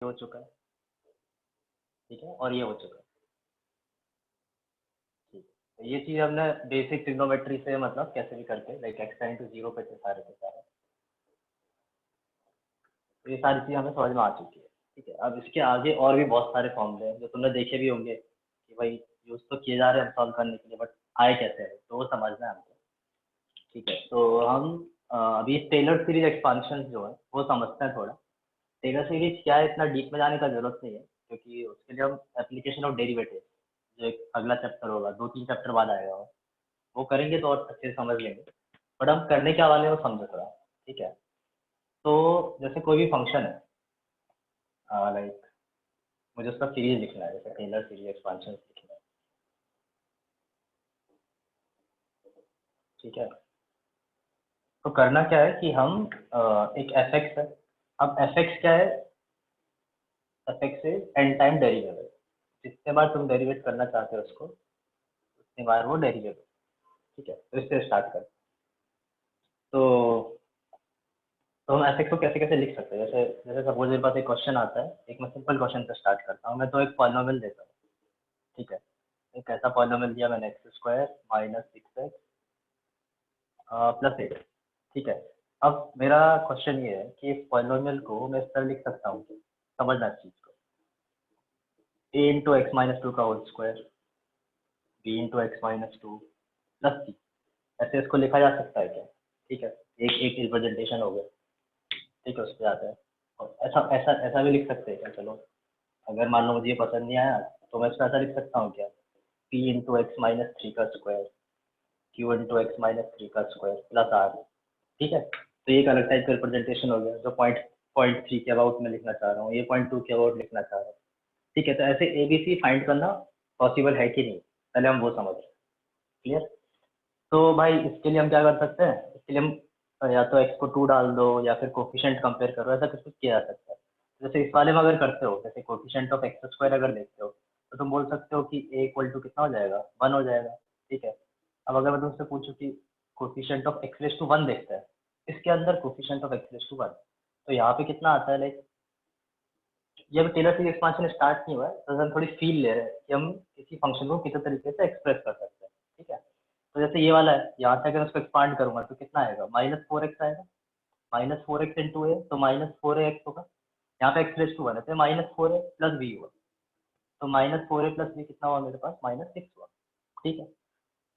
हो चुका है, ठीक है, और ये हो चुका है, ठीक है। ये चीज़ हमने बेसिक ट्रिग्नोमेट्री से मतलब कैसे भी करके लाइक x टेंड टू 0 पे थे सारे के सारे, तो ये सारी चीज़ हमें समझ में आ चुकी है, ठीक है। अब इसके आगे और भी बहुत सारे फॉर्मूले हैं जो तुमने देखे भी होंगे कि भाई यूज़ तो किए जा रहे हैं हम सॉल्व करने के लिए, बट आए कैसे हैं तो वो समझना है हमको, ठीक है। तो हम अभी टेलर सीरीज एक्सपांशन जो है वो समझते हैं थोड़ा। टेलर सीरीज क्या है, इतना डीप में जाने का जरूरत नहीं है, क्योंकि उसके लिए हम एप्लीकेशन ऑफ डेरिवेटिव जो एक अगला चैप्टर होगा, 2-3 चैप्टर बाद आएगा वो करेंगे तो और अच्छे से समझ लेंगे। बट हम करने क्या वाले हैं वो समझो थोड़ा, ठीक है। तो जैसे कोई भी फंक्शन है, लाइक मुझे उसका सीरीज लिखना है, जैसे टेलर सीरीज एक्सपांशन लिखना है, ठीक है। तो करना क्या है कि हम एक एफ एक्स है, अब एफ एक्स क्या है, f x is n time derivable, जितने बार तुम डेरिवेट करना चाहते हो उसको उतनी बार वो डेरिवेबल, ठीक है। तो इससे स्टार्ट कर, तो हम एफ एक्स को कैसे कैसे लिख सकते हैं, जैसे जैसे सपोज मेरे पास एक क्वेश्चन आता है, एक मैं सिंपल क्वेश्चन से स्टार्ट करता हूँ, मैं तो एक पॉलिनोमियल देता हूँ, ठीक है। एक ऐसा पॉलिनोमियल दिया मैंने x square minus 6x plus 8, ठीक है। अब मेरा क्वेश्चन ये है कि इस पॉलिनोमियल को मैं इस तरह लिख सकता हूँ, समझना इस चीज़ को, a into x minus two का whole square, b into x minus two plus c, ऐसे इसको लिखा जा सकता है क्या, ठीक है। एक एक रिप्रेजेंटेशन हो गया, ठीक है, उस पर आता है। और ऐसा ऐसा ऐसा भी लिख सकते हैं क्या, चलो अगर मान लो मुझे ये पसंद नहीं आया तो मैं इसको ऐसा लिख सकता हूँ क्या, p into x minus three का square, q into x minus three का स्क्वायर प्लस r, ठीक है। तो ये एक अलग टाइप का रिप्रेजेंटेशन हो गया, जो पॉइंट पॉइंट थ्री के अबाउट में लिखना चाह रहा हूँ, ये पॉइंट टू के अबाउट लिखना चाह रहा हूँ, ठीक है। तो ऐसे ABC फाइंड करना पॉसिबल है कि नहीं, पहले हम वो समझ रहे हैं, क्लियर। तो भाई इसके लिए हम क्या कर सकते हैं, इसके लिए हम या तो x को 2 डाल दो या फिर कोफिशिएंट कंपेयर करो, ऐसा कुछ कुछ किया जा सकता है। जैसे इस वाले में अगर करते हो, जैसे कोफिशिएंट ऑफ एक्स स्क्वायर अगर देखते हो तो तुम बोल सकते हो कि a इक्वल टू कितना हो जाएगा, 1 हो जाएगा, ठीक है। अब अगर मैं तुमसे पूछूं कि coefficient of X raise to 1 देखते हैं, इसके अंदर coefficient of X raise to 1, तो यहाँ पे कितना आता है, लाइक ये अभी टेलर सीरीज एक्सपांशन स्टार्ट नहीं हुआ है, तो हम थोड़ी फील ले रहे हैं कि हम किसी फंक्शन को किसी तरीके से एक्सप्रेस कर सकते हैं, ठीक है। तो जैसे ये वाला है, यहाँ से अगर उसको एक्सपांड करूंगा तो कितना आएगा, -4x आएगा, -4x इंटू ए, तो -4ax होगा, यहाँ पे एक्स रेस टू 1 है तो -4a प्लस बी हुआ, तो -4a प्लस बी कितना हुआ मेरे पास, -6 हुआ, ठीक है।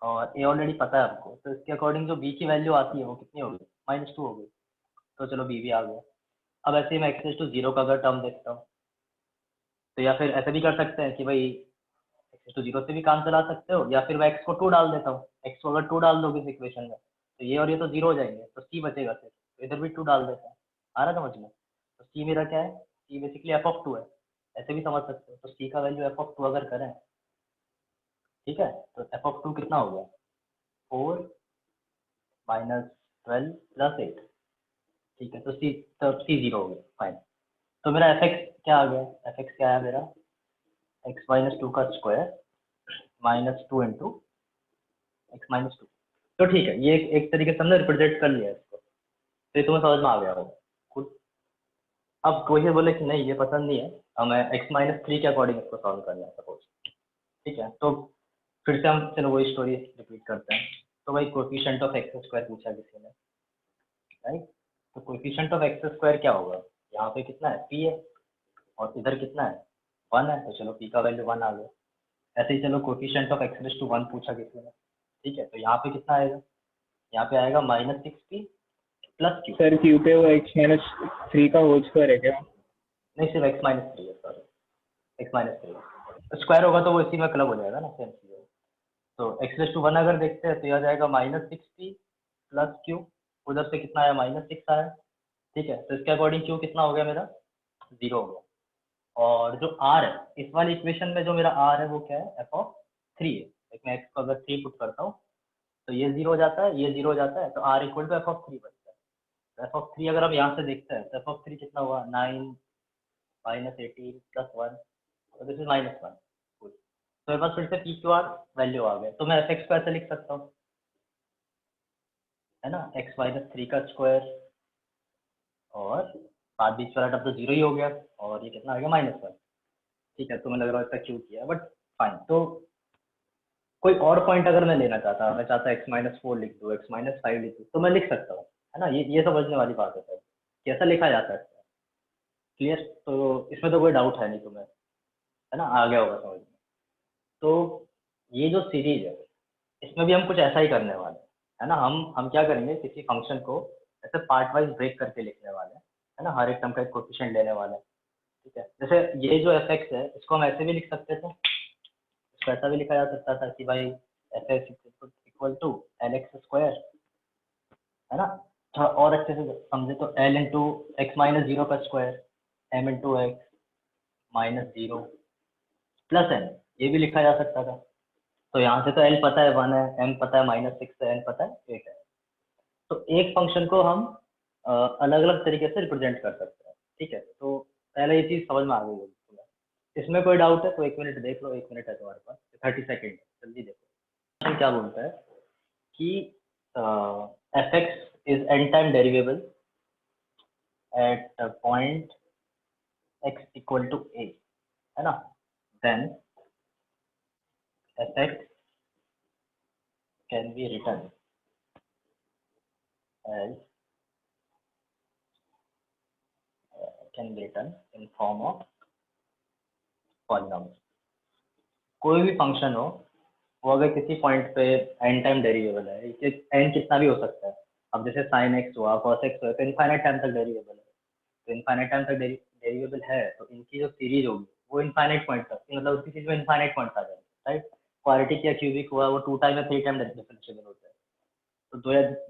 और ए ऑलरेडी पता है आपको, तो इसके अकॉर्डिंग जो बी की वैल्यू आती है वो कितनी होगी, -2 होगी, तो चलो बी भी आ गया। अब ऐसे ही मैं एक्स रेस टू 0 का अगर टर्म देखता हूँ, तो या फिर ऐसा भी कर सकते हैं कि भाई एक्स टू 0 से भी काम चला सकते हो, या फिर मैं एक्स को 2 डाल देता हूँ, एक्स को अगर 2 डाल दोगे इस इक्वेशन में तो ये और ये तो 0 हो जाएंगे, तो सी बचेगा फिर, तो इधर भी 2 डाल देता है, आ रहा समझ में। तो सी मेरा क्या है, सी बेसिकली एफ ऑफ 2 है, ऐसे भी समझ सकते हो। तो सी का वैल्यू एफ ऑफ 2 अगर करें, ठीक है, तो एफ ऑफ 2 कितना हो गया, 4 माइनस 12 प्लस 8, ठीक है। तो सी 0 हो गया, फाइन। तो मेरा एफ एक्स क्या आ गया, एफ एक्स क्या है मेरा, एक्स माइनस टू का स्क्वायर -2 इंटू x-2, तो ठीक है, ये एक तरीके से हमने रिप्रेजेंट कर लिया इसको, तो ये तुम्हें समझ में आ गया होगा खुद। अब कोई ये बोले कि नहीं ये पसंद नहीं है, हमें x-3 के अकॉर्डिंग इसको सॉल्व करना है सपोज, ठीक है। तो फिर से हम चलो वही स्टोरी रिपीट करते हैं। तो भाई कोफिशिएंट ऑफ एक्स स्क्वायर पूछा किसी ने, राइट। तो कोफिशिएंट ऑफ एक्स स्क्वायर क्या होगा, यहाँ पे कितना है, p है, और इधर कितना है, 1 है, तो चलो p का वैल्यू 1 आ गया। ऐसे ही चलो कोफिशिएंट ऑफ एक्स टू 1 पूछा किसी ने, ठीक है, तो यहाँ पे कितना आएगा, यहाँ पे आएगा -6p plus Q. Sir Q पे वो x-3 का होल स्क्वायर है क्या? नहीं, सिर्फ x-3 है, सॉरी, x-3 स्क्वायर होगा तो वो इसी में क्लब हो जाएगा ना, सेम चीज़ है। तो x-1 अगर देखते हैं तो यह जाएगा -6p प्लस क्यू, उधर से कितना आया, -6 आया, ठीक है। तो इसके अकॉर्डिंग क्यू कितना हो गया मेरा, 0 हो गया। और जो r है इस वाली इक्वेशन में, जो मेरा r है वो क्या है, एफ ऑफ 3 है, एक मैं x को अगर 3 पुट करता हूँ तो ये 0 हो जाता है, ये 0 हो जाता है, तो r equal to F of 3 बनता है। एफ ऑफ 3 अगर हम यहाँ से देखते हैं तो एफ ऑफ 3 कितना हुआ, 9 -18 प्लस 1, तो दिस इज -1, तो मेरे पास फिर से पी क्यू आर वैल्यू आ गया। तो मैं एफ एक्स को ऐसे लिख सकता हूँ, है ना, x-3 का स्क्वायर और बाद बीच वाला टर्म तो जीरो ही हो गया और ये कितना आ गया -1। ठीक है, तुम्हें लग रहा है इसका क्यों किया, बट फाइन। तो कोई और पॉइंट अगर मैं लेना चाहता, मैं चाहता x-4 लिख दूँ, x-5 लिख दूँ, तो मैं लिख सकता हूँ, है ना। ये समझने वाली बात है सर, कैसा लिखा जाता है। क्लियर? तो इसमें तो कोई डाउट है नहीं तुम्हें, है ना, आ गया होगा समझ में। तो ये जो सीरीज है इसमें भी हम कुछ ऐसा ही करने वाले हैं, है ना। हम क्या करेंगे, किसी फंक्शन को ऐसे पार्ट वाइज ब्रेक करके लिखने वाले हैं, है ना। हर एक टर्म का एक कोएफिशिएंट लेने वाले हैं। ठीक है, जैसे ये जो एफ एक्स है इसको हम ऐसे भी लिख सकते थे, इसको ऐसा भी लिखा जा सकता था कि भाई f x equal to l x square, है ना। थोड़ा और अच्छे से समझे तो l into x minus zero का square, m into x minus zero plus n, ये भी लिखा जा सकता था। तो यहाँ से तो एल पता है 1 है, एम पता है -6 है, एन पता है 8 है। तो एक फंक्शन को हम अलग अलग तरीके से रिप्रेजेंट कर सकते हैं। ठीक है, तो पहले ये चीज समझ में आ गई होगी तुम्हें। इसमें कोई डाउट है तो 1 मिनट देख लो, 1 मिनट है तुम्हारे पास, 30 सेकेंड, जल्दी देखो। क्या बोलता है कि f x is n time derivable at point x equal to a, है ना। Then f x can be written as can be written in form of polynomial। कोई भी फंक्शन हो, वो अगर किसी पॉइंट पे एन टाइम डेरिवेबल है, एन कितना भी हो सकता है। अब जैसे साइन एक्स हुआ, कॉस एक्स हुआ, तो इनफाइनाइट टाइम तक डेरिवेबल है। तो इनफाइनाइट टाइम तक डेरिवेबल है, तो इनकी जो सीरीज होगी वो इनफाइनाइट पॉइंट तक, मतलब उसकी चीज में इनफाइनाइट पॉइंट आ जाएंगे, राइट। क्वाड्रेटिक या क्यूबिक हुआ, वो 2 टाइम या 3 टाइम डिफरेंशिएबल होता है। तो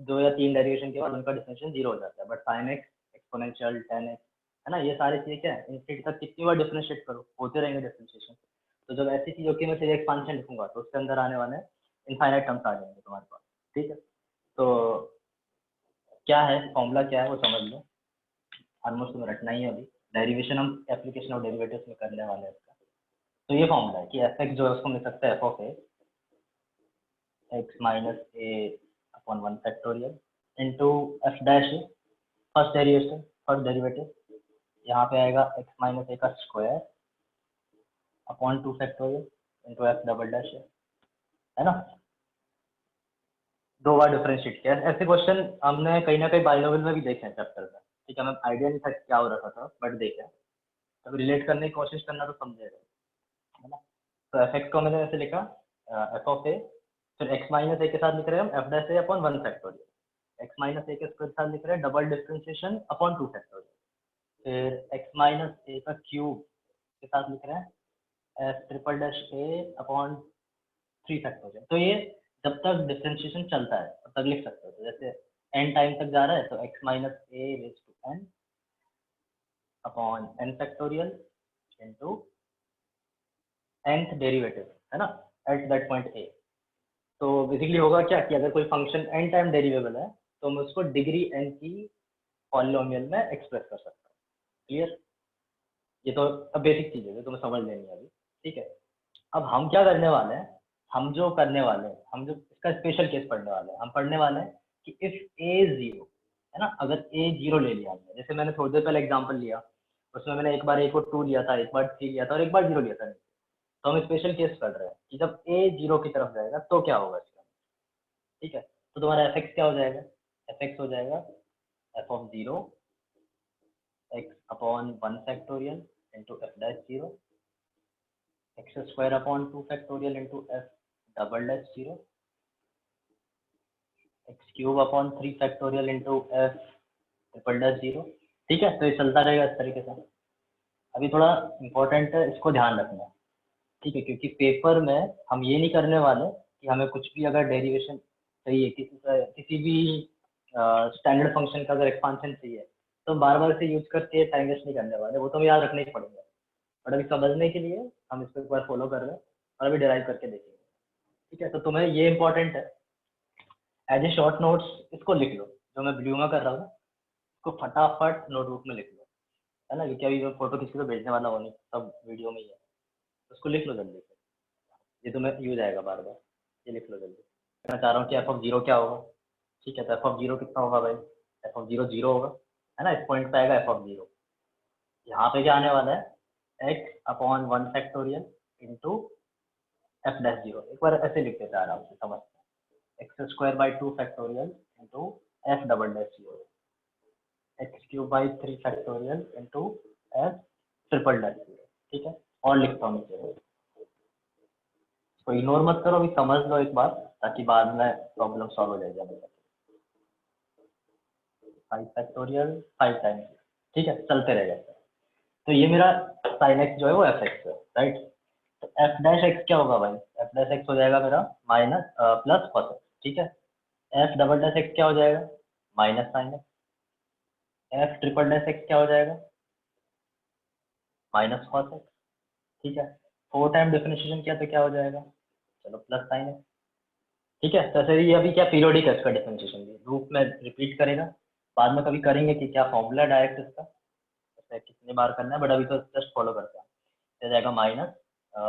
दो या तीन डेरिवेशन के बाद उनका डिफरेंशियल जीरो हो जाता है। But sine x, exponential, ten x, है ना, ये सारी चीजें क्या है, इनफिनिटी तक कितनी बार डिफरेंशिएट करो, होते रहेंगे डिफरेंशिएशन। तो जब ऐसी चीज होगी, मैं सीधे एक्सपांशन लिखूंगा तो उसके अंदर आने वाले इनफाइनाइट टर्म्स आ जाएंगे तुम्हारे पास। ठीक है, तो क्या है फॉर्मूला, क्या है वो समझ लो, ऑलमोस्ट तुम्हें रटना ही है अभी। डेरिवेशन हम एप्लीकेशन ऑफ डेरिवेटिव्स में करने वाले हैं इसका। तो ये फॉर्मूला है कि एफ एक्स जो है उसको मिल सकता है F of A x minus A upon 1 factorial into F dash A, first derivative यहाँ पे आएगा एक्स माइनस ए का square upon 2 factorial into F double dash है ना। दो बार डिफरेंशिएट किया। ऐसे क्वेश्चन हमने कहीं ना कहीं बाइनोमियल में भी देखे हैं चैप्टर में। ठीक है, मैं आइडिया नहीं था क्या हो रहा था, बट देखे। अब रिलेट करने की कोशिश करना तो समझेगा, है ना। तो एफ एक्स को मैंने ऐसे लिखा एफ ऑफ ए, फिर एक्स माइनस ए के साथ लिख रहे हैं हम एफ डैश ए अपॉन 1 फैक्टोरियल, एक्स माइनस ए के साथ लिख रहे हैं डबल डिफरेंशिएशन अपॉन 2 फैक्टोरियल, फिर एक्स माइनस ए का क्यूब के साथ लिख रहे हैं एफ ट्रिपल डैश ए अपॉन 3 फैक्टोरियल। तो ये जब तक डिफरेंशिएशन चलता है तब तक लिख सकते हो। तो जैसे एन टाइम तक जा रहा है तो X minus A raise to N upon N factorial into nth derivative, है ना, एट दैट पॉइंट ए। तो बेसिकली होगा क्या कि अगर कोई फंक्शन n टाइम डेरिवेबल है तो मैं उसको डिग्री n की पॉलिनोमियल में एक्सप्रेस कर सकता हूँ। क्लियर? ये तो अब बेसिक चीज है जो तुम्हें समझ लेनी है अभी। ठीक है, अब हम क्या करने वाले हैं, हम जो करने वाले हैं, हम जो इसका स्पेशल केस पढ़ने वाले हैं, हम पढ़ने वाले हैं कि इफ ए जीरो, है ना, अगर ए जीरो ले लिया हमने, जैसे मैंने थोड़ी देर पहले एग्जांपल लिया, उसमें मैंने एक बार ए को 2 लिया था, एक बार 3 लिया था और एक बार 0 लिया था। तो हम स्पेशल केस पढ़ रहे हैं कि जब ए जीरो की तरफ जाएगा तो क्या होगा इसका। ठीक है, तो तुम्हारा एफ एक्स क्या हो जाएगा, एफ एक्स हो जाएगा F of zero x upon 1 factorial into F dash zero x square upon 2 factorial into F double dash zero X cube upon 3 factorial into F triple dash zero. ठीक है, तो ये चलता रहेगा इस तरीके से। अभी थोड़ा इंपॉर्टेंट है, इसको ध्यान रखना। ठीक है, क्योंकि पेपर में हम ये नहीं करने वाले कि हमें कुछ भी अगर डेरिवेशन चाहिए, किसी भी स्टैंडर्ड फंक्शन का अगर एक्सपांशन चाहिए तो बार बार से यूज करके टाइम वेस्ट नहीं करने वाले, वो तो हमें याद रखने ही पड़ेगा। बट अभी समझने के लिए हम इसको एक बार फॉलो कर रहे हैं और अभी डिराइव करके देखेंगे। ठीक है, तो तुम्हें ये इंपॉर्टेंट है, एज ए शॉर्ट नोट्स इसको लिख लो, जो मैं ब्लू में कर रहा हूँ ना, इसको फटाफट नोटबुक में लिख लो, है ना, क्योंकि अभी मैं फोटो किसी को भेजने वाला हूँ नहीं, सब वीडियो में ही है। उसको लिख लो जल्दी से, ये तुम्हें यूज आएगा बार बार। ये लिख लो जल्दी। मैं चाह रहा हूँ कि एफ ऑफ जीरो क्या होगा। ठीक है, तो एफ ऑफ जीरो कितना होगा भाई, एफ ऑफ जीरो जीरो होगा, है ना, इस पॉइंट पे आएगा एफ ऑफ जीरो। यहाँ पे क्या आने वाला है x upon 1 factorial into F dash zero. एक बार ऐसे लिख देते हैं आराम से समझते हैं, x square by 2 factorial into F double dash zero, X cube by 3 factorial into F triple dash zero. ठीक है, और लिखता हूँ नीचे, तो इग्नोर मत करो, अभी समझ लो एक बार ताकि बाद में प्रॉब्लम सॉल्व हो जाएगी। 5 फैक्टोरियल 5 टाइम्स, ठीक है, चलते रहेगा। तो ये मेरा साइन एक्स जो है वो एफ एक्स है, राइट। तो एफ डैश एक्स क्या होगा भाई, एफ डैश एक्स हो जाएगा मेरा माइनस प्लस कॉस एक्स, ठीक है। एफ डबल डैश एक्स क्या हो जाएगा, minus sine x. F triple dash x क्या हो जाएगा, माइनस कॉस एक्स, ठीक है। 4 टाइम डिफरेंशिएशन किया तो क्या हो जाएगा, चलो प्लस साइन एक्स, ठीक है। तो ऐसे ये अभी क्या पीरियोडिक है इसका डिफरेंशिएशन, भी रूप में रिपीट करेगा, बाद में कभी करेंगे कि क्या फॉर्मूला डायरेक्ट इसका, ऐसे कितने बार करना है, बट अभी तो जस्ट फॉलो करते हैं। हो जाएगा माइनस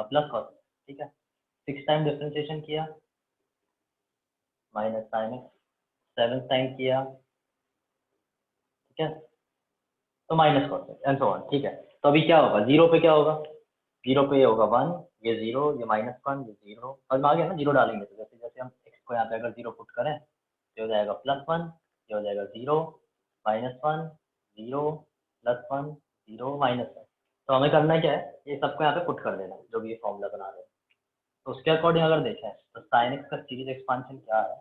प्लस कॉस, ठीक है। 6 टाइम डिफरेंशिएशन किया, माइनस साइन एक्स, 7 टाइम किया, ठीक है, तो minus cos x and so on, ठीक है। तो अभी क्या होगा, जीरो पे क्या होगा, जीरो पे ये होगा 1, ये जीरो, ये -1, ये जीरो, और आ गया ना, जीरो डालेंगे तो जैसे जैसे हम एक्स को यहाँ पे अगर जीरो पुट करें तो हो जाएगा +1, ये हो जाएगा जीरो, -1, जीरो, +1, जीरो, -1। तो हमें करना क्या है, ये सबको यहाँ पे पुट कर देना जो भी ये फॉर्मूला बना रहे हैं। तो उसके अकॉर्डिंग अगर देखें तो साइन एक्स का सीरीज एक्सपांशन क्या है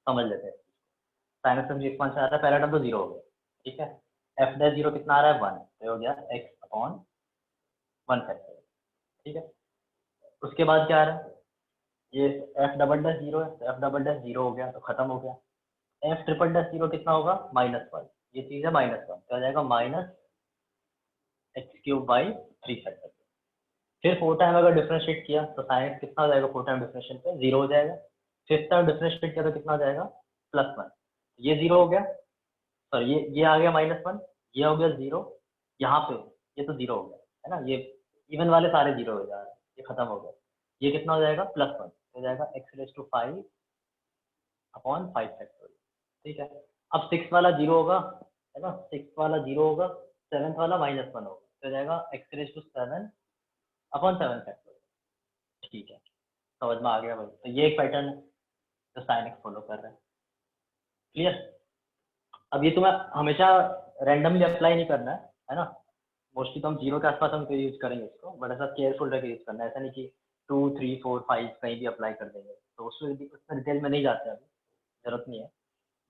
समझ लेते हैं। साइन एक्स का सीरीज एक्सपांशन आता है, पहला टर्म तो जीरो हो गया, ठीक है। एफ डैश जीरो कितना आ रहा है 1, तो हो गया एक्स अपॉन 1 फैक्टर, ठीक है। उसके बाद क्या आ रहा है, ये एफ डबल डैश जीरो है, तो एफ डबल डैश जीरो हो गया तो खत्म हो गया। एफ ट्रिपल डैश जीरो कितना होगा, -1, ये चीज है -1, तो आ जाएगा minus x cube by 3 factor. फिर 4 टाइम अगर डिफरेंशिएट किया तो साइन एक्स कितना हो जाएगा, 4 टाइम डिफरेंशिएट पे 0 हो जाएगा। 5th टाइम डिफरेंशिएट किया तो कितना हो जाएगा, +1, ये 0 हो गया, सॉरी ये आ गया -1, ये हो गया 0, यहाँ पे ये तो 0 हो गया है ना, ये इवन वाले सारे 0 हो जा रहे हैं, ये खत्म हो गया। ये कितना हो जाएगा, +1 हो जाएगा x⁵ अपॉन 5 फैक्टोरियल, ठीक है। अब 6 वाला 0 होगा, है ना, 6 वाला 0 होगा, 7th वाला -1 होगा, तो हो जाएगा x⁵ अपॉन 7 फैक्टोरियल, ठीक है। समझ में आ गया भाई, तो ये एक पैटर्न है जो साइन एक्स फॉलो कर रहा है, क्लियर। अब ये तुम्हें हमेशा रैंडमली अप्लाई नहीं करना है ना, मोस्टली तो हम 0 के आसपास हम यूज करेंगे इसको, बट ऐसा केयरफुल रह यूज करना है, ऐसा नहीं कि 2, 3, 4, 5 कहीं भी अप्लाई कर देंगे, तो उसमें डिटेल में नहीं जाते अभी, जरूरत नहीं है।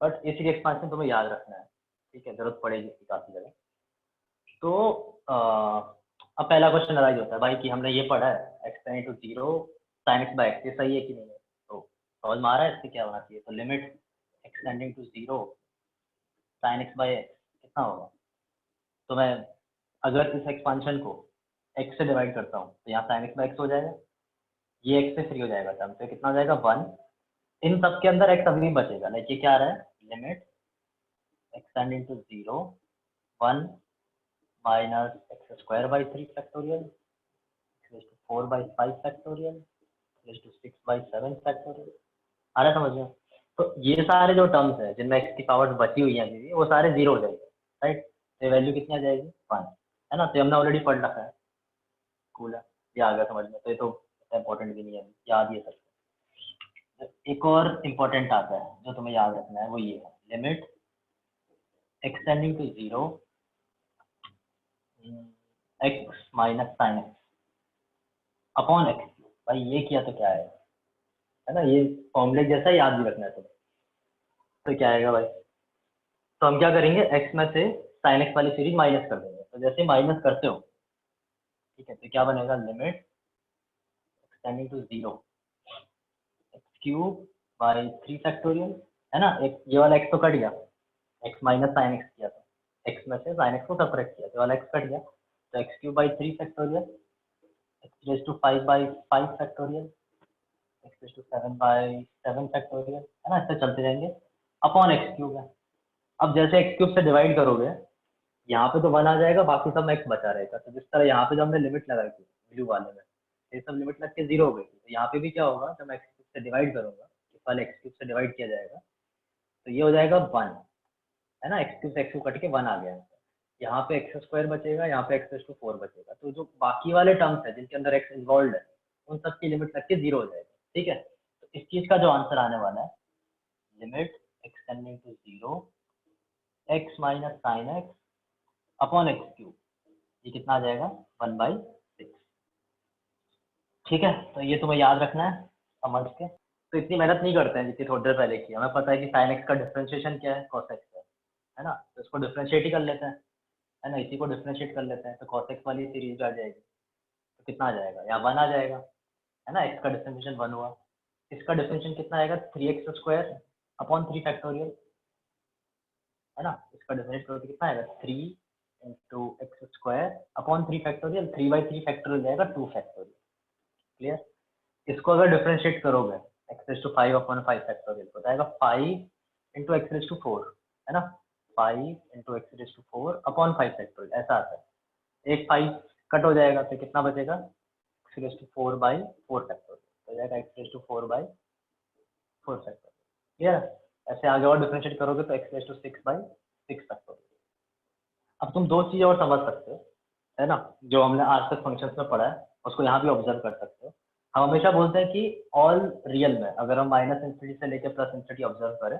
बट इसी एक्सपांशन तुम्हें याद रखना है, ठीक है, जरूरत पड़ेगी इसकी काफी जगह। तो अब पहला क्वेश्चन अराइज होता है भाई कि हमने ये पढ़ा है X tending to zero sine X by X, ये सही है कि नहीं है, तो समझ में आ रहा है इससे क्या होना चाहिए। तो limit x tending to zero sine X by X कितना होगा, तो मैं अगर इस एक्सपांशन को x से डिवाइड करता हूँ तो यहाँ साइन एक्स बाय एक्स हो जाएगा, ये x से फ्री हो जाएगा टर्म, तो कितना हो जाएगा 1, इन सब के अंदर x अभी बचेगा, लाइक ये क्या आ रहा है, limit x tending to zero 1 minus x² by 3 factorial 4 by 5 factorial 6 by 7 factorial, आ रहा है समझ में। तो ये सारे जो टर्म्स है जिनमें x की पावर्स बची हुई है अभी वो सारे 0 हो जाएंगे, राइट। तो वैल्यू कितनी आ जाएगी 1, है ना, तो हमने ऑलरेडी पढ़ रखा है, कूल है, ये आ गया समझ में, तो ये तो इम्पोर्टेंट भी नहीं है, याद ही है सब। एक और इम्पोर्टेंट आता है जो तुम्हें याद रखना है, वो ये है limit x tending to zero X minus sine X upon X. भाई ये किया तो क्या है ना, ये फॉर्मूले जैसा याद भी रखना है तुम्हें। तो क्या आएगा भाई, तो हम क्या करेंगे, एक्स में से साइन एक्स वाली सीरीज माइनस कर देंगे, तो जैसे माइनस करते हो, ठीक है, तो क्या बनेगा, limit x tending to zero X cube by 3 factorial, है ना, एक ये वाला एक्स तो कट गया, एक्स माइनस साइन एक्स किया था, एक्स में से साइन एक्स को सब्ट्रैक्ट किया, तो वाला एक्स कट गया, तो x cube by 3 factorial x⁵ by 5 factorial x⁵ by 7 factorial, है ना, इससे चलते जाएंगे, अपॉन एक्स क्यूब है। अब जैसे एक्स क्यूब से डिवाइड करोगे, यहाँ पे तो 1 आ जाएगा, बाकी सब में x बचा रहेगा, तो जिस तरह यहाँ पे जो हमने लिमिट लगाई थी ब्लू वाले में, ये सब लिमिट लग के 0 हो गई थी, तो यहाँ पे भी क्या होगा, जब मैं एक्स क्यूब से डिवाइड करूंगा, इस वाले एक्स क्यूब से डिवाइड किया जाएगा, तो ये हो जाएगा 1, है ना, एक्स क्यूब से एक्स क्यूब कट के 1 आ गया, यहाँ पे एक्स स्क्वायर बचेगा, यहाँ पे एक्स रेज टू 4 बचेगा। तो जो बाकी वाले टर्म्स है जिनके अंदर एक्स इन्वॉल्व है उन सब की लिमिट तक के 0 हो जाएगा। ठीक है, तो इस चीज का जो आंसर आने वाला है limit x tending to 0 X minus sine X upon X cube, ये कितना आ जाएगा 1/6। ठीक है, तो ये तुम्हें याद रखना है समझ के। तो इतनी मेहनत नहीं करते हैं जितनी थोड़ी देर पहले की। हमें पता है कि साइन एक्स का डिफरेंशिएशन क्या है, कॉस एक्स है ना, तो इसको डिफरेंशिएट ही कर लेते हैं, है ना, इसी को डिफरेंशिएट कर लेते हैं तो कॉस एक्स वाली सीरीज आ जाएगी। तो कितना आ जाएगा, या 1 आ जाएगा, है ना, एक्स का डिफरेंशिएशन 1 हुआ। इसका डिफरेंशिएशन कितना आएगा 3x स्क्वायर अपॉन 3 फैक्टोरियल, है ना, इसका डिफरेंशिएट करोगे कितना आएगा 3 into X square upon 3 factorial, 3/3 factorial जाएगा 2 फैक्टोरियल। क्लियर। इसको अगर डिफरेंशिएट करोगे X raise to 5 upon 5 factorial तो जाएगा 5 इंटू एक्स रेज टू 4, है ना, 5 into X raise to 4 upon 5 factorial, ऐसा आता है। एक 5 कट हो जाएगा तो कितना बचेगा एक्स रेज टू 4/4 फैक्टोरियल, तो जाएगा X raise to 4/4 factorial. Clear. ऐसे आगे और डिफरेंशिएट करोगे तो एक्स रेज टू 6/6 फैक्टोरियल। अब तुम दो चीजें और समझ सकते हो, है ना, जो हमने आज तक फंक्शंस में पढ़ा है उसको यहाँ भी ऑब्जर्व कर सकते हो। हम हमेशा बोलते हैं कि ऑल रियल में अगर हम माइनस इंफिनिटी से लेकर प्लस इंफिनिटी ऑब्जर्व करें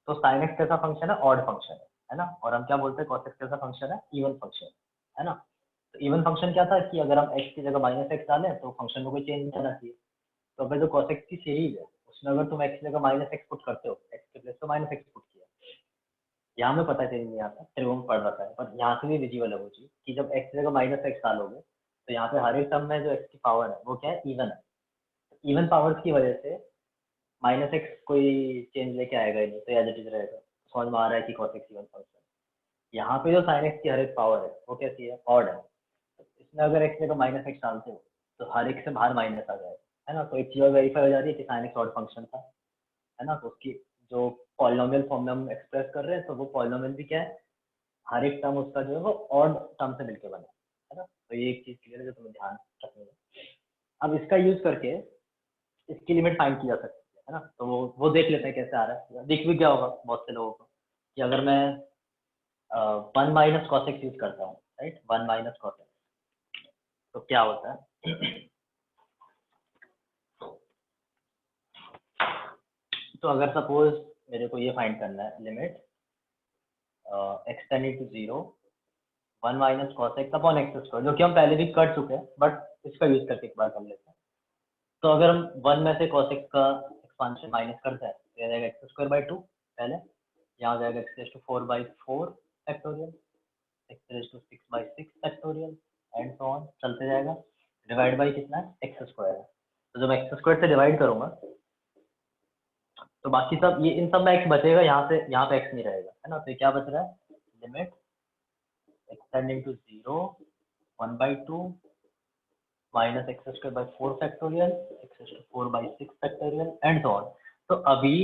तो साइन एक्स कैसा फंक्शन है, ऑड फंक्शन है ना, और हम क्या बोलते हैं कॉस एक्स कैसा फंक्शन है, इवन फंक्शन, है ना। तो इवन फंक्शन क्या था कि अगर हम एक्स की जगह माइनस एक्स डालें तो फंक्शन में कोई चेंज नहीं आना चाहिए। तो अगर जो कॉस एक्स की सीरीज है उसमें अगर तुम एक्स की जगह माइनस एक्स पुट करते हो, एक्स के प्लेस पे माइनस एक्स पुट किया, यहाँ में पता चल नहीं आता, फिर वो पढ़ रखा है, पर यहाँ से भी विजिबल है वो चीज कि जब एक्स की जगह माइनस एक्स डालोगे तो यहाँ पे हर एक टर्म में जो एक्स की पावर है वो क्या है, इवन है। इवन पावर्स की वजह से माइनस एक्स कोई चेंज लेके आएगा ही नहीं, तो एज इट इज रहेगा। समझ में आ रहा है कि कॉस एक्स इवन फंक्शन। यहाँ पे जो साइन एक्स की हर एक पावर है वो कैसी है, ऑड है। इसमें अगर एक्स जगह माइनस एक्स डालते हो तो हर एक से बाहर माइनस आ जाएगा, है ना। तो एक चीज वेरीफाई हो जा रही है कि साइन एक्स ऑड फंक्शन था, है ना। तो उसकी जो पॉलिनोमियल फॉर्म में हम एक्सप्रेस कर रहे हैं तो वो पॉलिनोमियल भी क्या है, हर एक टर्म उसका जो है वो ऑड टर्म से मिलकर बना है ना। तो ये एक चीज क्लियर है जो तुम्हें ध्यान रखनी है। अब इसका यूज करके इसकी लिमिट फाइंड की जा सकती है ना। तो वो देख लेते हैं कैसे आ रहा है। दिख भी क्या होगा बहुत से लोगों को कि अगर मैं 1 माइनस कॉस एक्स यूज करता हूँ, राइट, 1 माइनस कॉस एक्स, तो क्या होता है तो अगर सपोज मेरे को ये फाइंड करना है limit x tending to 0 1 minus cos X upon x square, जो कि हम पहले भी कर चुके हैं बट इसका यूज करके एक बार कर लेते हैं। तो अगर हम 1 में से कॉस एक्स का एक्सपांशन माइनस करते हैं तो यह जाएगा एक्स स्क्वायर बाई 2 पहले, यहाँ जाएगा X raise to 4/4 factorial, X raise to 6/6 factorial and so on चलते जाएगा। डिवाइड बाई कितना है, एक्स स्क्वायर है। तो जब एक्स स्क्वायर से डिवाइड करूंगा तो बाकी सब ये इन सब में एक्स बचेगा, यहाँ पे एक्स नहीं रहेगा, है ना। तो ये क्या बच रहा है, limit x tending to 0 1/2 minus X square by 4 factorial X to 4/6 factorial and so on. तो अभी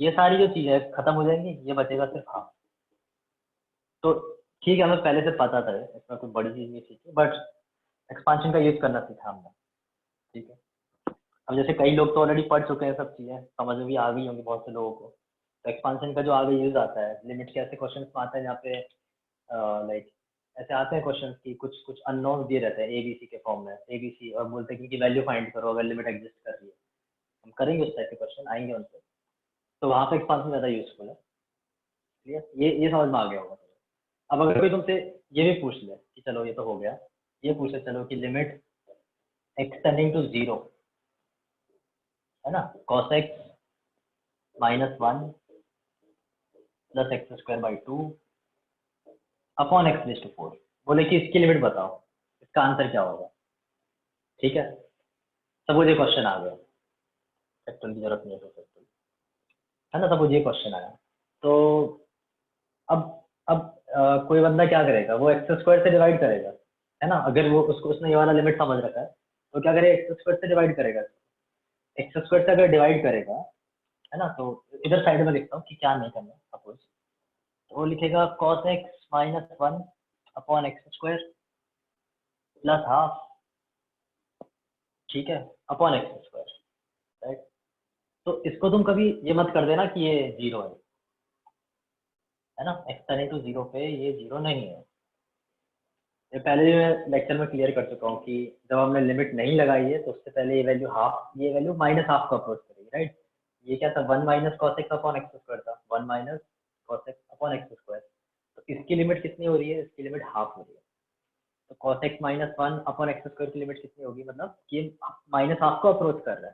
ये सारी जो चीजें खत्म हो जाएंगी, ये बचेगा सिर्फ हाफ। तो ठीक है, हमें पहले से पता था इसमें कोई बड़ी चीज नहीं थी, बट एक्सपांशन का यूज करना सीखा हमने। ठीक है, अब जैसे कई लोग तो ऑलरेडी पढ़ चुके हैं, सब चीजें समझ में भी आ गई होंगी बहुत से लोगों को। तो एक्सपांशन का जो आगे यूज आता है, लिमिट के ऐसे क्वेश्चन में आता है जहाँ पे लाइक ऐसे आते हैं क्वेश्चन की कुछ कुछ अननोन दिए रहते हैं एबीसी के फॉर्म में, एबीसी, और बोलते हैं कि वैल्यू फाइंड करो अगर लिमिट एग्जिस्ट कर रही है। हम करेंगे उस टाइप के क्वेश्चन आएंगे उनसे, तो वहाँ पे एक्सपांशन ज़्यादा यूजफुल है। क्लियर, ये समझ में आ गया होगा। अब अगर कोई तुमसे ये भी पूछ ले कि चलो ये तो हो गया, ये पूछे चलो कि लिमिट एक्स टेंडिंग टू 0, है ना, cos x -1 plus X square by 2 upon X raise to 4, बोले कि इसकी लिमिट बताओ, इसका आंसर क्या होगा। ठीक है, सपोज ये क्वेश्चन आ गया, फैक्टोरियल की जरूरत नहीं है तो फैक्टोरियल, है ना, सपोज ये क्वेश्चन आया। तो अब कोई बंदा क्या करेगा, वो एक्स स्क्वायर से डिवाइड करेगा, है ना। अगर वो उसने ये वाला लिमिट समझ रखा है तो क्या करेगा, एक्स स्क्वायर से डिवाइड करेगा। एक्स स्क्वायर से अगर डिवाइड करेगा, है ना, तो इधर साइड में लिखता हूँ कि क्या नहीं करना। सपोज तो वो लिखेगा cos x -1 upon x square plus half, ठीक है, अपॉन एक्स स्क्वायर, राइट। तो इसको तुम कभी ये मत कर देना कि ये 0 है, है ना। एक्स टेंडिंग टू जीरो पे ये जीरो नहीं है। ये पहले भी मैं लेक्चर में क्लियर कर चुका हूँ कि जब हमने लिमिट नहीं लगाई है तो उससे पहले ये वैल्यू हाफ, ये वैल्यू माइनस हाफ को अप्रोच करेगी, राइट। ये क्या था, 1 minus cos X upon x square था, 1 minus cos X upon x square. तो इसकी लिमिट कितनी हो रही है, इसकी लिमिट हाफ हो रही है। तो cos x minus one upon x square की लिमिट कितनी होगी, मतलब ये माइनस हाफ को अप्रोच कर रहा है।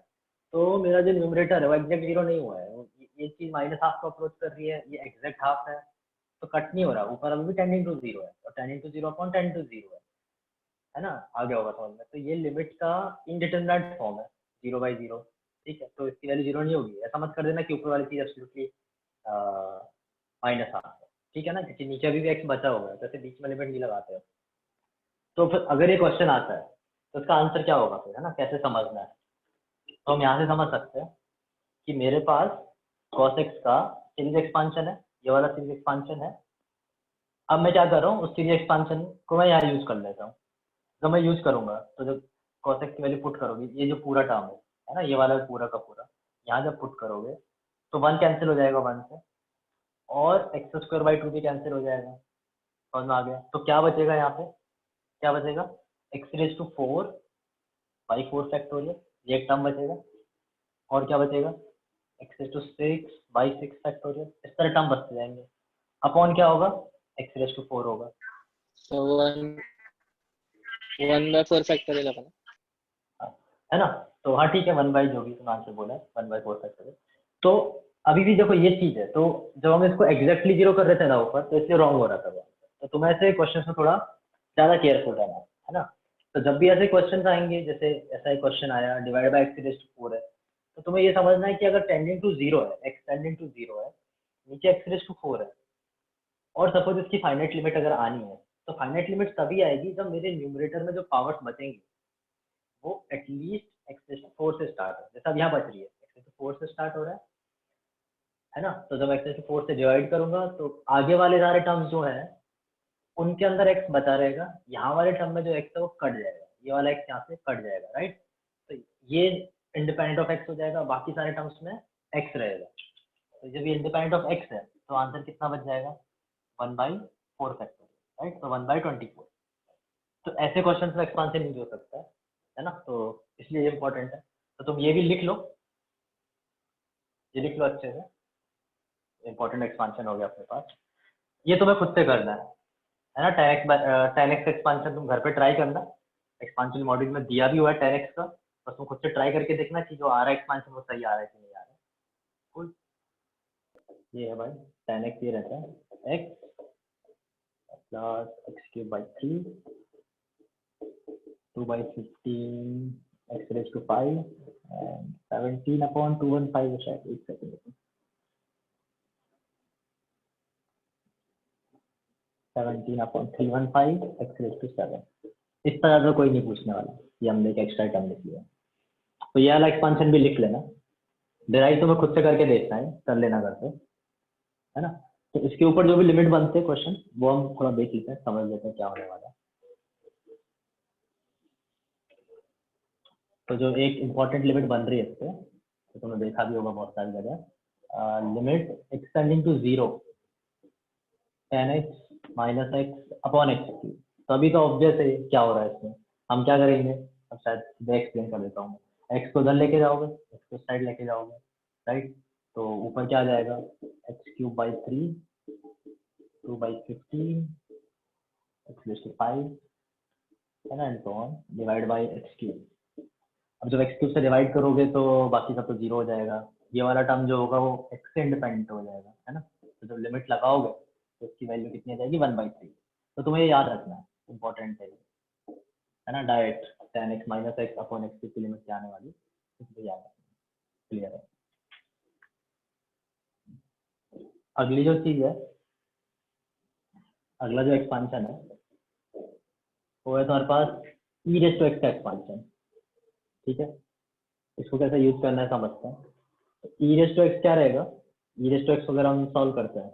तो मेरा जो न्यूमरेटर है वो एग्जैक्ट जीरो नहीं हुआ है, ये चीज माइनस हाफ को अप्रोच कर रही है, ये एग्जैक्ट हाफ है, तो कट नहीं हो रहा, ऊपर अभी भी टेंडिंग टू जीरो है, और tending to zero upon tending to zero है ना। आ गया होगा समझ में। तो ये लिमिट का इनडिटरमिनेट फॉर्म है, जीरो बाई जीरो, ठीक है। तो इसकी वैल्यू जीरो नहीं होगी, ऐसा मत कर देना कि ऊपर वाली चीज एब्सोल्युटली माइनस हाफ है, ठीक है ना, क्योंकि नीचे अभी भी एक्स बचा हुआ है, तो ऐसे बीच में लिमिट नहीं लगाते हो। तो फिर अगर ये क्वेश्चन आता है तो इसका आंसर क्या होगा फिर, है ना, कैसे समझना है। तो हम यहाँ से समझ सकते हैं कि मेरे पास cos x का सीरीज एक्सपांशन है, ये वाला सीरीज एक्सपांशन है। अब मैं क्या कर रहा हूँ, उस सीरीज एक्सपांशन को मैं यहाँ यूज कर लेता हूँ। जब मैं यूज करूंगा तो जब cos x की वैल्यू पुट करोगे, ये जो पूरा टर्म है ना, ये वाला पूरा का पूरा यहाँ जब पुट करोगे तो वन कैंसिल हो जाएगा वन से, और एक्स स्क्वायर बाई टू भी कैंसिल हो जाएगा। समझ में आ गया। तो क्या बचेगा यहाँ पे, क्या बचेगा, X raise to four by four factorial, ये एक टर्म बचेगा। और क्या बचेगा, X raise to six by six factorial, इस तरह टर्म बचते जाएंगे। अपॉन क्या होगा, एक्स रेज टू फोर होगा। तो 1/4 फैक्टोरियल होगा ना। है ना। तो हाँ ठीक है, वन बाई जो भी तुम आंसर बोला है, 1/4 फैक्टोरियल। तो अभी भी देखो ये चीज है, तो जब हम इसको एग्जैक्टली जीरो कर रहे थे ना ऊपर, तो इसलिए रॉन्ग हो रहा था वो। तो तुम्हें ऐसे क्वेश्चन में थोड़ा ज्यादा केयरफुल रहना है ना। तो जब भी ऐसे क्वेश्चन आएंगे, जैसे ऐसा एक क्वेश्चन आया divide by X raise to 4 है, तो तुम्हें ये समझना है कि अगर टेंडिंग टू जीरो है, एक्स टेंडिंग टू जीरो है, नीचे एक्स रेज़ टू 4 है, और सपोज इसकी फाइनाइट लिमिट अगर आनी है, तो फाइनाइट लिमिट तभी आएगी जब मेरे न्यूमरेटर में जो पावर्स बचेंगी वो एटलीस्ट एक्स रेज़ टू 4 से स्टार्ट हो, जैसा अब यहाँ बच रही है, एक्स रेज़ टू 4 से स्टार्ट हो रहा है ना। तो जब एक्स रेज़ टू 4 से डिवाइड करूंगा तो आगे वाले सारे टर्म्स जो है उनके अंदर एक्स बचा रहेगा, यहाँ वाले टर्म में जो एक्स है वो कट जाएगा, ये वाला एक्स यहाँ से कट जाएगा, राइट। तो ये इंडिपेंडेंट ऑफ एक्स हो जाएगा, बाकी सारे टर्म्स में एक्स रहेगा। तो जब ये इंडिपेंडेंट ऑफ एक्स है तो आंसर कितना बच जाएगा, 1/4 फैक्टोरियल, राइट। तो 1/24। तो ऐसे क्वेश्चन में एक्सपांशन नहीं हो सकता है ना, तो इसलिए ये इंपॉर्टेंट है। तो तुम ये भी लिख लो, ये लिख लो अच्छे से, इंपॉर्टेंट एक्सपांशन हो गया अपने पास। ये तुम्हें खुद से करना है ना। 10x एक्सपांशन तुम घर पे ट्राई करना, एक्सपांशन मॉड्यूल में दिया भी हुआ है 10x का, बस तुम खुद से ट्राई करके देखना कि जो आ रहा है एक्सपांशन वो सही आ रहा है कि नहीं आ रहा है। Cool। ये है भाई 10x, ये रहता है x plus X cube by three, 2/15 X raise to 5 and 17/215 है शायद, एक सेकंड, 17/315 एक्स रेज टू 7। इस तरह से कोई नहीं पूछने वाला, ये हमने एक एक्स्ट्रा टर्म लिख लिया। तो ये वाला एक्सपांशन भी लिख लेना, डिराइव तुम्हें खुद से करके देखना है, कर लेना घर पे, है ना। तो इसके ऊपर जो भी लिमिट बनते हैं क्वेश्चन वो हम थोड़ा देख लेते हैं, समझ लेते हैं क्या होने वाला है। तो जो एक इम्पोर्टेंट लिमिट बन रही है इस पे, तो तुमने देखा भी होगा बहुत सारी जगह, limit X tending to zero 10x minus X upon X cube. तो अभी तो ऑब्वियस है क्या हो रहा है इसमें, हम क्या करेंगे, अब शायद सीधे एक्सप्लेन कर देता हूँ। एक्स को उधर लेके जाओगे, एक्स को साइड लेके जाओगे, राइट। तो ऊपर क्या आ जाएगा, X cube by three, 2/15 X raise to 5, है ना, and so on, divide by X cube. अब जब एक्स क्यूब से डिवाइड करोगे तो बाकी सब तो जीरो हो जाएगा, ये वाला टर्म जो होगा वो एक्स से इंडिपेंडेंट हो जाएगा, है ना। तो जब लिमिट लगाओगे तो इसकी वैल्यू कितनी आ जाएगी, 1/3। तो तुम्हें ये याद रखना है, इंपॉर्टेंट है ना, direct 10x minus X upon x की लिमिट क्या आने वाली, इसलिए याद रखना, क्लियर है। अगली जो चीज है, अगला जो एक्सपांशन है वो है तुम्हारे पास ई रेज़ टू एक्स का एक्सपांशन, ठीक है। इसको कैसे यूज करना है समझते हैं। ई रेज़ टू एक्स क्या रहेगा, ई रेज़ टू एक्स अगर हम सॉल्व करते हैं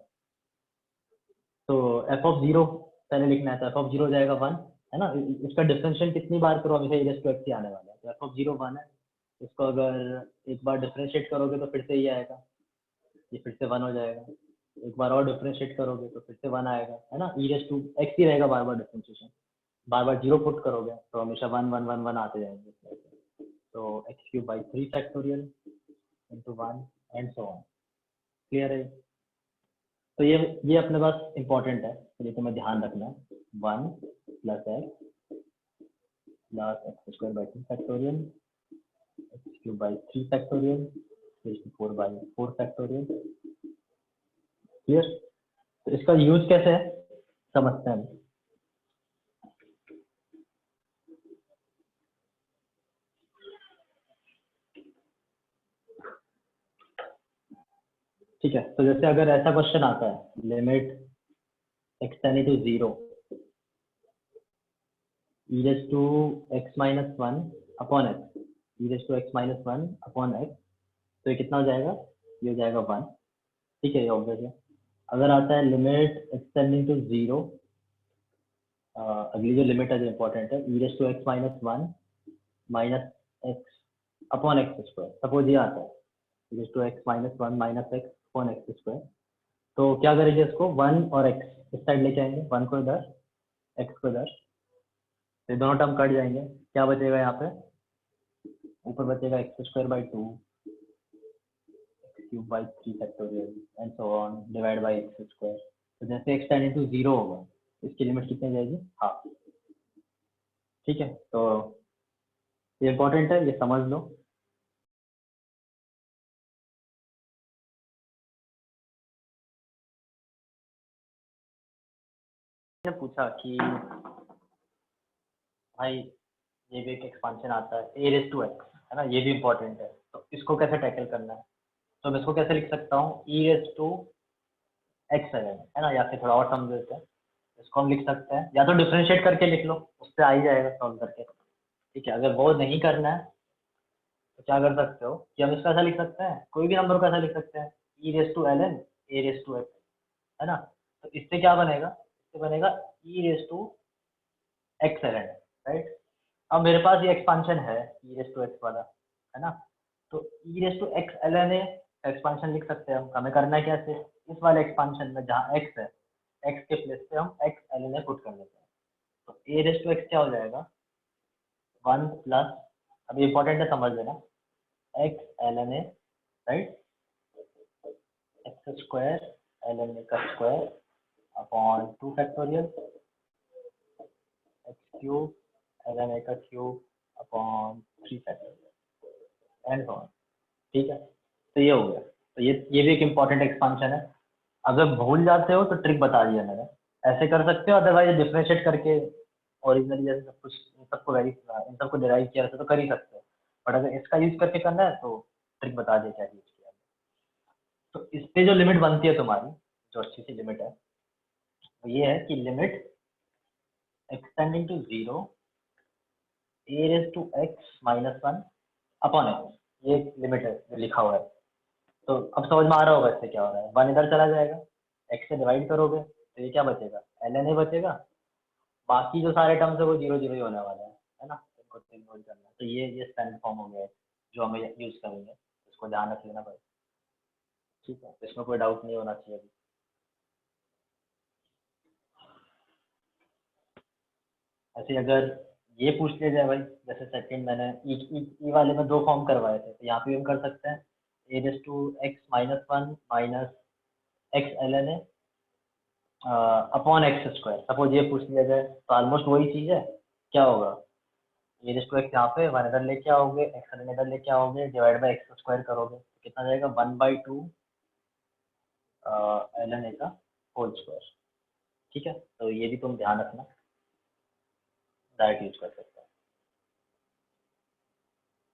तो एफ ऑफ जीरो पहले लिखना है, तो एफ ऑफ जीरो हो जाएगा 1, है ना। इसका डिफरेंशियल कितनी बार करो हमेशा ई रेज़ टू एक्स ही आने वाला है, तो एफ ऑफ जीरो 1 है। इसको अगर एक बार डिफरेंशिएट करोगे तो फिर से ये आएगा, ये फिर से 1 हो जाएगा, एक बार और डिफरेंशिएट करोगे तो फिर से 1 आएगा, है ना। ई रेस टू एक्स ही रहेगा बार बार डिफरेंशिएशन, बार बार जीरो पुट करोगे तो हमेशा 1 1 1 1 आते जाएंगे। तो x cube by 3 factorial into 1 and so on. Clear है। तो ये अपने पास इंपॉर्टेंट है, तो ये तुम्हें ध्यान रखना है। 1 plus X square by 2 factorial x cube by 3 factorial 4 by 4 factorial. Clear. तो इसका यूज कैसे है समझते हैं। ठीक है, तो जैसे अगर ऐसा क्वेश्चन आता है, limit x tending to 0 e raised to x minus 1 upon x, e raised to x minus 1 upon x, तो ये कितना हो जाएगा, ये हो जाएगा 1। ठीक है, ये ऑब्वियस है। अगर आता है लिमिट एक्स टेंडिंग टू 0, अगली जो लिमिट है जो इंपॉर्टेंट है, e raised to x minus 1 minus x upon x square, suppose ये आता है e raised to x minus 1 minus x upon x square, तो क्या करेंगे इसको 1 और x इस साइड लेके आएंगे, 1 को इधर x को इधर, ये दोनों टर्म कट जाएंगे, क्या बचेगा यहाँ पे, ऊपर बचेगा x square by 2 x cube by 3 factorial and so on divide by x square. तो जैसे एक्स टेंडिंग टू 0 होगा, इसकी लिमिट कितनी जाएगी, हाफ। ठीक है, तो ये इंपॉर्टेंट है, ये समझ लो। पूछा कि भाई ये भी एक एक्सपांशन आता है ए रेस टू एक्स, है ना, ये भी इंपॉर्टेंट है, तो इसको कैसे टैकल करना है। तो मैं इसको कैसे लिख सकता हूँ, ई रेस टू एक्स है ना, या फिर थोड़ा और समझ लेते हैं, इसको हम लिख सकते हैं, या तो डिफरेंशिएट करके लिख लो, उससे आ ही जाएगा सॉल्व करके। ठीक है, अगर वो नहीं करना है तो क्या कर सकते हो कि हम इसका ऐसा लिख सकते हैं, कोई भी नंबर को ऐसा लिख सकते हैं, e raise to l n a raise to x, है ना। तो इससे क्या बनेगा, इससे बनेगा e raise to x l n, right. अब मेरे पास ये एक्सपांशन है ई रेस टू एक्स वाला, है ना, तो e raise to x l n expansion लिख सकते हैं हम। हमें करना है क्या, सिर्फ इस वाले एक्सपांशन में जहाँ एक्स है, एक्स के प्लेस पे हम एक्स एल एन पुट कर देते हैं, तो ए रेस टू एक्स क्या हो जाएगा, 1 प्लस, अभी इंपॉर्टेंट है समझ लेना, x l n a, right, x square l n a का square upon 2 factorial x cube l n a का cube upon 3 factorial and on. ठीक है, तो ये हो गया। तो ये भी एक इम्पॉर्टेंट एक्सपांशन है। अगर भूल जाते हो तो ट्रिक बता दिया मैंने, ऐसे कर सकते हो, अदरवाइज डिफरेंशिएट करके ओरिजिनली जैसे सब कुछ इन सबको डिराइव किया रहता तो कर ही सकते हो, बट अगर इसका यूज करके करना है तो ट्रिक बता दिया क्या यूज किया। तो इस पे जो लिमिट बनती है तुम्हारी, जो अच्छी सी लिमिट है, तो ये है कि limit X tending to 0 A raise to x minus 1 upon X, ये लिमिट है जो लिखा हुआ है। तो अब समझ में आ रहा होगा इससे क्या हो रहा है, 1 इधर चला जाएगा, x से डिवाइड करोगे तो ये क्या बचेगा, ln a बचेगा, बाकी जो सारे टर्म्स है वो 0 0 ही होने वाले हैं, है ना, इनको इग्नोर करना है। तो ये स्टैंडर्ड फॉर्म हो गया है जो हमें यूज करेंगे, इसको ध्यान रख लेना भाई। ठीक है, इसमें कोई डाउट नहीं होना चाहिए अभी। ऐसे अगर ये पूछ लिया जाए भाई, जैसे सेकंड मैंने ई वाले में 2 फॉर्म करवाए थे, तो यहाँ पे भी हम कर सकते हैं a raise to x minus 1 minus x l n a upon x square, suppose ये पूछ लिया जाए तो ऑलमोस्ट वही चीज़ है। क्या होगा, ये रेस्ट एक्स यहाँ पे 1 इधर लेके आओगे, एक्स इधर लेके आओगे, डिवाइड बाई एक्स स्क्वायर करोगे तो कितना जाएगा, 1/2 एल एन ए का होल स्क्वायर। ठीक है, तो ये भी तुम ध्यान रखना, डायरेक्ट यूज कर सकते हो।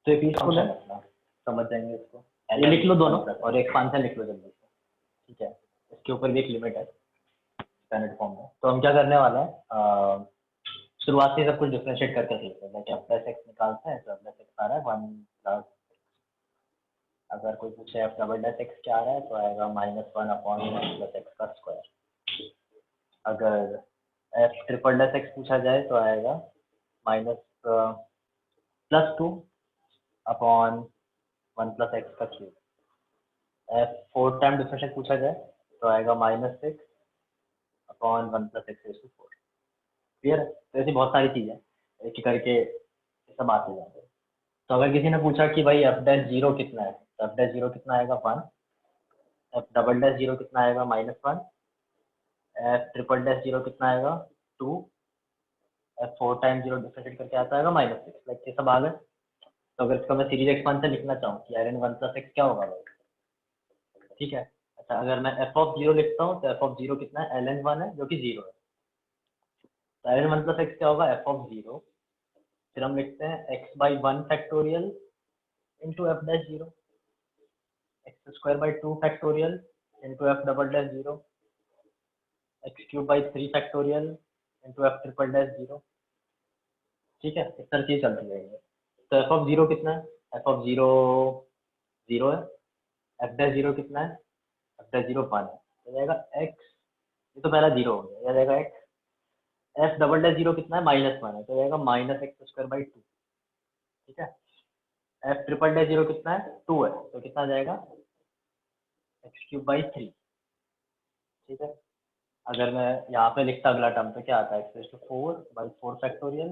तो एक फंक्शन रखना, समझ जाएंगे इसको, ये लिख लो दोनों और एक्सपांशन लिख लो जल्दी से। ठीक है, इसके ऊपर भी एक लिमिट है स्टैंडर्ड फॉर्म में। तो हम क्या करने वाले हैं, शुरुआत से सब कुछ डिफरेंशिएट करके सीखते हैं। क्या प्लस एक्स निकालते हैं तो प्लस एक्स आ रहा है 1 प्लस, अगर कोई पूछे एफ डबल डैश एक्स क्या आ रहा है तो आएगा -1 अपॉन प्लस एक्स का स्क्वायर। अगर एफ ट्रिपल डैश एक्स पूछा जाए तो आएगा +2 अपॉन 1 प्लस एक्स का क्यूब। एफ 4 टाइम डिफरेंशिएट पूछा जाए तो आएगा -6 अपॉन 1 + x⁴। क्लियर है? तो ऐसी बहुत सारी चीज़ें एक एक करके ये सब आते जाते हैं। तो अगर किसी ने पूछा कि भाई f'0 कितना है, तो f'0 कितना आएगा 1, f'0 कितना आएगा -1, f'0 कितना आएगा 2, f4 टाइम 0 डिफरेंशिएट करके आता है -6। लाइक ये सब आ गए। तो अगर इसका मैं सीरीज एक्सपांशन लिखना चाहूँ कि ln 1 + x क्या होगा भाई, ठीक है। अच्छा, अगर मैं f लिखता हूँ तो f कितना है, ln 1 है जो कि 0 है। तो ln 1 + x क्या होगा, f। फिर हम लिखते हैं x/1 factorial into f'0, x² 2 factorial into f'0, x³ 3 factorial into f'0। ठीक है, इस तरह चीज चलती रहेगी। तो f कितना है, f 0 है, f'0 कितना है, f'0 1 है, तो जाएगा x, ये तो पहला 0 हो गया, यह जाएगा x। f'0 कितना है, -1 है, तो जाएगा -x² 2। ठीक है, f'0 कितना है, 2 है, तो कितना जाएगा x³ 3। ठीक है, अगर मैं यहाँ पे लिखता अगला टर्म तो क्या आता है, x⁴/4 फैक्टोरियल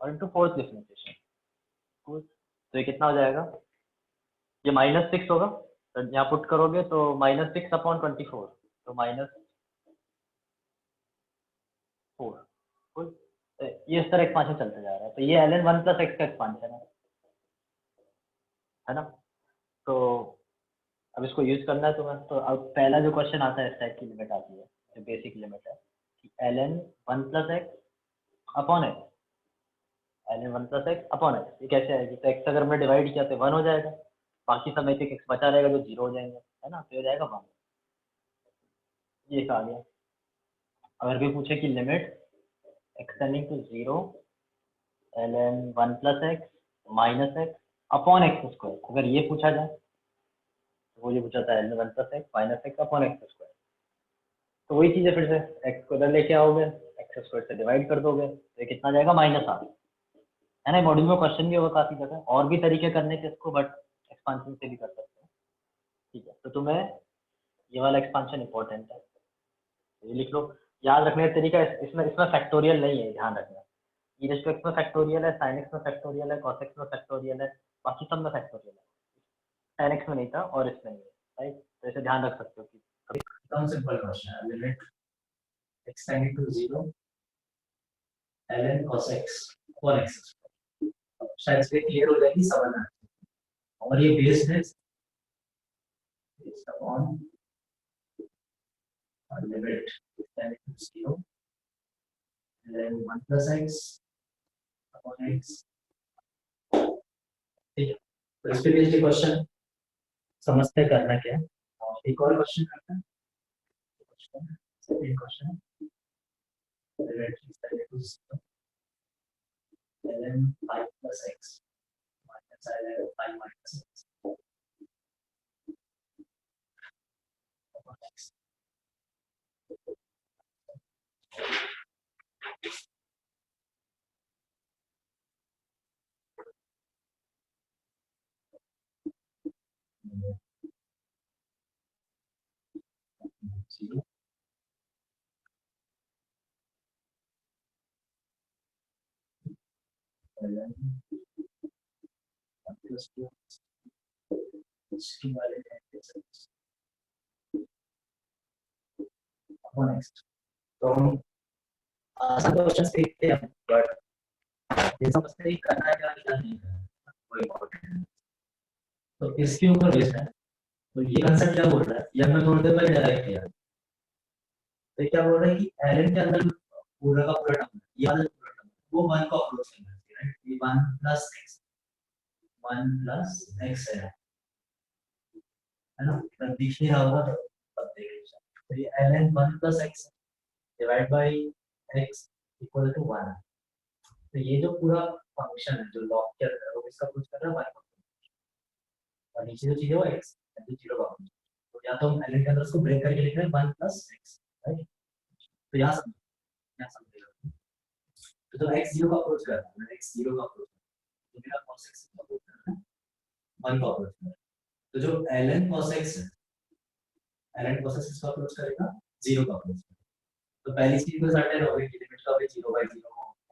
और इंटू 4th डिफरेंशिएशन। तो ये कितना हो जाएगा, ये -6 होगा, तो यहाँ पुट करोगे तो -6 अपॉन 24, तो -4। ये इस तरह एक्सपांशन चलते जा रहा है। तो ये ln 1 + x का एक्सपांशन है ना। तो अब इसको यूज करना है तुम्हें। तो अब पहला जो क्वेश्चन आता है इस टाइप की लिमिट आती है, जो बेसिक लिमिट है कि ln 1 + x upon x, ln 1 + x upon x, ये कैसे आएगी, तो x अगर हमने डिवाइड किया तो 1 हो जाएगा, बाकी सब में से x बचा रहेगा जो 0 हो जाएंगे, है ना, तो हो जाएगा 1। ये आ गया। अगर कोई पूछे कि limit x tending to 0 ln 1 + x -x upon x², अगर ये पूछा जाए तो वो ये पूछा था ln 1 + x -x upon x²। तो वही चीज़ है, फिर से x को इधर लेके आओगे, x² से डिवाइड कर दोगे, तो ये कितना जाएगा -8, है ना। मॉड्यूल में क्वेश्चन भी होगा काफ़ी जगह, और भी तरीके करने के इसको, बट एक्सपांशन से भी कर सकते हैं। ठीक है, तो तुम्हें ये वाला एक्सपांशन इंपॉर्टेंट है, ये लिख लो। याद रखने का तरीका इसमें इसमें फैक्टोरियल नहीं है, ध्यान रखना। e रेज़ टू x में फैक्टोरियल है, sin x में फैक्टोरियल है, cos x में फैक्टोरियल है, बाकी सब में फैक्टोरियल है। tan x में नहीं था और इसमें नहीं है, राइट। तो इसे ध्यान रख सकते हो कि एकदम सिंपल क्वेश्चन है। Limit x tending to 0 ln cos x और x, शायद से क्लियर हो जाएगी समझना। और ये बेस्ड है on limit x tending to 0 ln 1 + x upon x। ठीक है, तो इस पे बेस्ड क्वेश्चन समझते हैं करना क्या है। और एक और क्वेश्चन करते हैं। Second question limit x tending to 0 ln 5 + x minus ln 5 minus x upon x। Zero ln 1 + 2 वाले upon x। तो हम आसान क्वेश्चन देखते हैं, बट ये समझते ही करना है क्या नहीं करना है, वो इम्पोर्टेंट है। तो इसके ऊपर बेस्ड है। तो ये कंसेप्ट क्या बोल रहा है, ये हमने थोड़ी देर पहले डिराइव किया। तो ये क्या बोल रहा है कि ln के अंदर पूरा का पूरा टर्म ये वाला पूरा टर्म वो 1 को अप्रोच करना है, राइट। ये 1 + x 1 + x है ना। तो दिख नहीं रहा होगा तो तब देख लीजिए। तो ये ln 1 + x divide by x equal to 1। तो ये जो पूरा फंक्शन है जो लॉग के अंदर है वो किसका अप्रोच कर रहा है, 1 का। और नीचे जो चीज है वो x तो 0 का। तो या तो हम ln के अंदर उसको ब्रेक करके लिख रहे हैं 1 + x, राइट। तो यहाँ समझेगा। तो जब x 0 का अप्रोच कर रहा है, x 0 का अप्रोच तो मेरा cos x का अप्रोच कर रहा है 1 का अप्रोच कर रहा है। तो जो ln cos x है ln cos x इसको अप्रोच करेगा 0 का अप्रोच। तो पहली चीज तो सर्टेन हो गई कि लिमिट का भी 0/0 है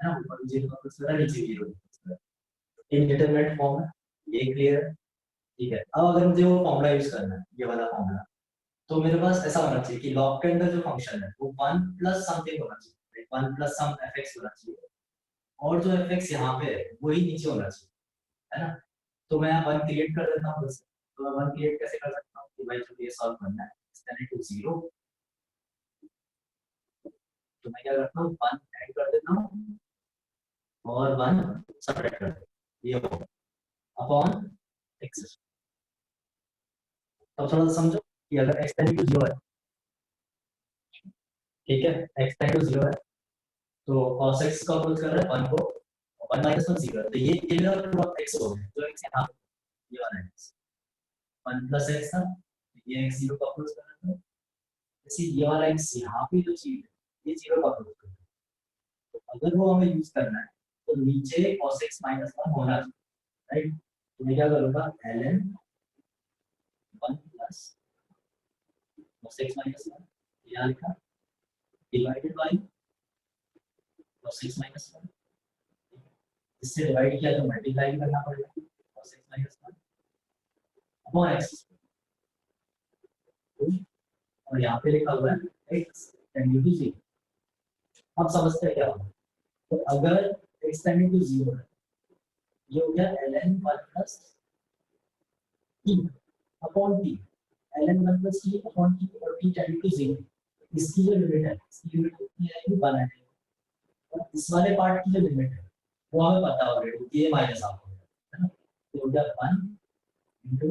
ना, ऊपर 0 का अप्रोच कर रहा है, नीचे 0 इनडिटरमिनेट फॉर्म है, ये क्लियर है, ठीक है। अब अगर मुझे वो फॉर्मूला यूज करना है, ये वाला फॉर्मूला, तो मेरे पास ऐसा होना चाहिए कि लॉग के अंदर जो फंक्शन है वो 1 प्लस समथिंग होना चाहिए, 1 प्लस सम fx होना चाहिए, और जो fx यहाँ पे है वही नीचे होना चाहिए, है ना। तो मैं 1 क्रिएट कर देता हूँ, तो मैं 1 क्रिएट कैसे कर सकता हूँ कि भाई जब ये सॉल्व करना है एक्सटेंडेड टू 0, तो मैं क्या करता हूँ 1 ऐड कर देता हूँ और 1 सबट्रैक्ट कर देता हूँ, ये होगा अपॉन x। अब थोड़ा सा समझो कि अगर x टेंड टू 0 है, ठीक है, x टेंड टू 0 है, तो cos x का अप्रोच कर रहा है 1 को, 1 माइनस 1 0, तो ये मेरा पूरा x हो गया, जो x यहाँ ये वाला x 1 प्लस x था, ये x 0 का अप्रोच कर रहा था, जैसे ये वाला x यहाँ पे जो चीज है ये 0 का अप्रोच कर रहा है, तो अगर वो हमें यूज करना है तो नीचे cos x माइनस 1 होना चाहिए, राइट। तो मैं क्या करूँगा ln 1 plus cos x minus 1 यहाँ लिखा divided by cos x minus 1, इससे डिवाइड किया तो मल्टीप्लाई भी करना पड़ेगा cos x minus 1 upon x, और यहाँ पे लिखा हुआ है x टेंडिंग टू 0। अब समझते हैं क्या होगा, तो अगर x टेंडिंग टू 0 है, ये हो गया ln 1 plus t upon t, ln 1 plus t upon t, और t टेंडिंग टू 0, इसकी जो लिमिट है, इसकी लिमिट कितनी आएगी 1 आएगी, और इस वाले पार्ट की जो लिमिट है वो हमें पता ऑलरेडी, ये माइनस हाफ हो गया, है ना। तो हो गया 1 इनटू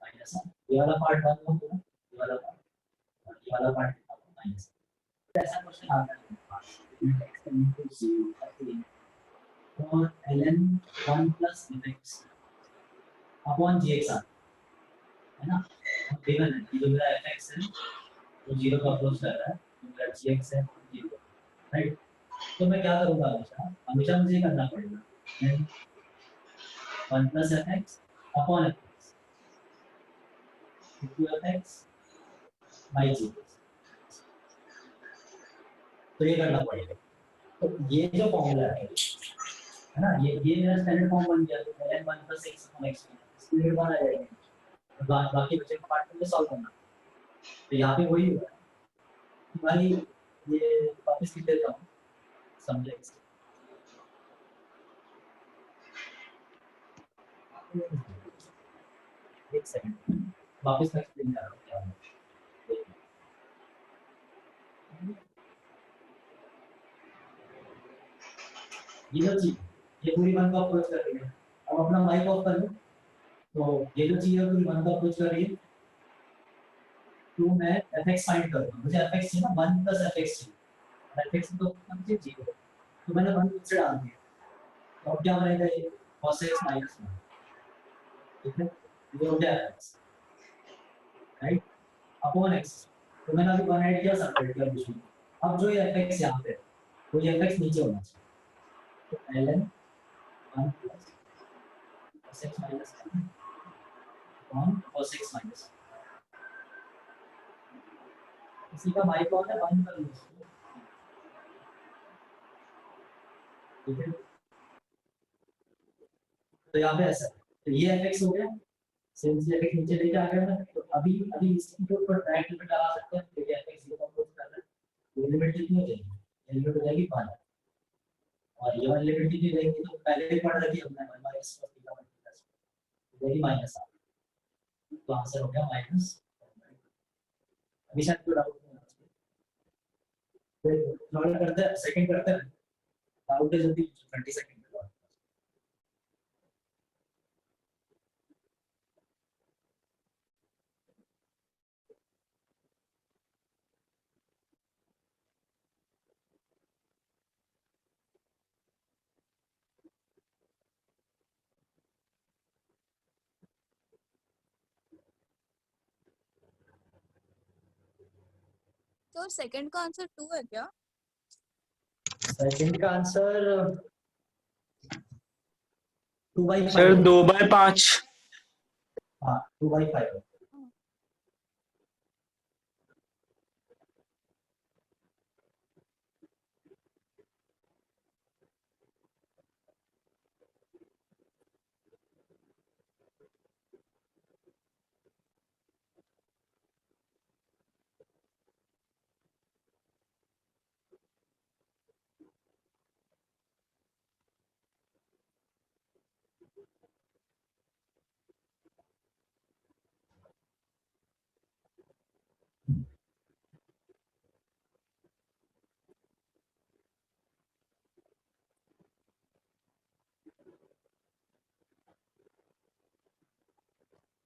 माइनस हाफ, ये वाला पार्ट 1 हो गया, ये वाला पार्ट, और ये वाला पार्ट माइनस। ऐसा क्वेश्चन आता है x टेंडिंग टू 0 और ln 1 plus fx upon gx आता है ना, गिवन है कि जो मेरा fx है वो 0 का अप्रोच कर रहा है, जो मेरा gx है 0, राइट। तो मैं क्या करूँगा, हमेशा हमेशा मुझे ये करना पड़ेगा 1 plus fx upon fx equal fx by gx, तो ये करना पड़ेगा। तो ये जो फॉर्मूला है ना, ये मेरा स्टैंडर्ड फॉर्म बन गया, तो ln 1 plus x upon x, इसकी लिमिट 1 आ जाएगी, बाकी बचे का पार्ट में सॉल्व करना। तो यहाँ पे वही हुआ कि भाई ये वापस लिख देता हूँ, समझे एक सेकंड, वापस मैं एक्सप्लेन कर रहा हूँ क्या है। ये जो चीज, ये पूरी 1 को अप्रोच कर रही है, अब अपना माइक ऑफ कर लो, तो ये जो चीज है पूरी 1 को अप्रोच कर रही है, तो मैं fx फाइंड करूंगा, मुझे fx चाहिए ना 1 प्लस fx चाहिए, fx तो मुझे 0, तो मैंने 1 नीचे डाल दिया, तो अब क्या बनेगा ये cos x माइनस 1, ठीक है, ये हो गया fx, राइट, अपॉन x, तो मैंने अभी 1 ऐड किया, सब्ट्रैक्ट किया बीच में, अब जो ये fx यहाँ पे तो ये fx नीचे होना चाहिए, तो ln 1 plus cos x minus 1 upon cos x minus 1, इसी का माइक ऑन है, बंद कर लो इसको, ठीक है। तो यहाँ पे ऐसा, तो ये fx हो गया, सिंस ये fx नीचे लेके आ गया मैं, तो अभी इसकी के ऊपर डायरेक्ट लिमिट लगा सकते हैं, तो ये fx 0 का अप्रोच कर रहा है, ये लिमिट कितनी हो जाएगी, ये लिमिट हो जाएगी 1, और ये वाली लिमिट कितनी हो जाएगी, तो पहले ही पढ़ रखी हमने 1 माइनस cos थीटा माइनस हो जाएगी माइनस, तो आंसर हो गया माइनस। अभी शायद कोई डाउट नहीं है, फिर थर्ड करते हैं, सेकंड करते हैं, डाउट है जल्दी 30 सेकंड में। तो सेकंड का आंसर 2 है क्या? सेकंड का आंसर 2/5 सर 2/5। हाँ 2/5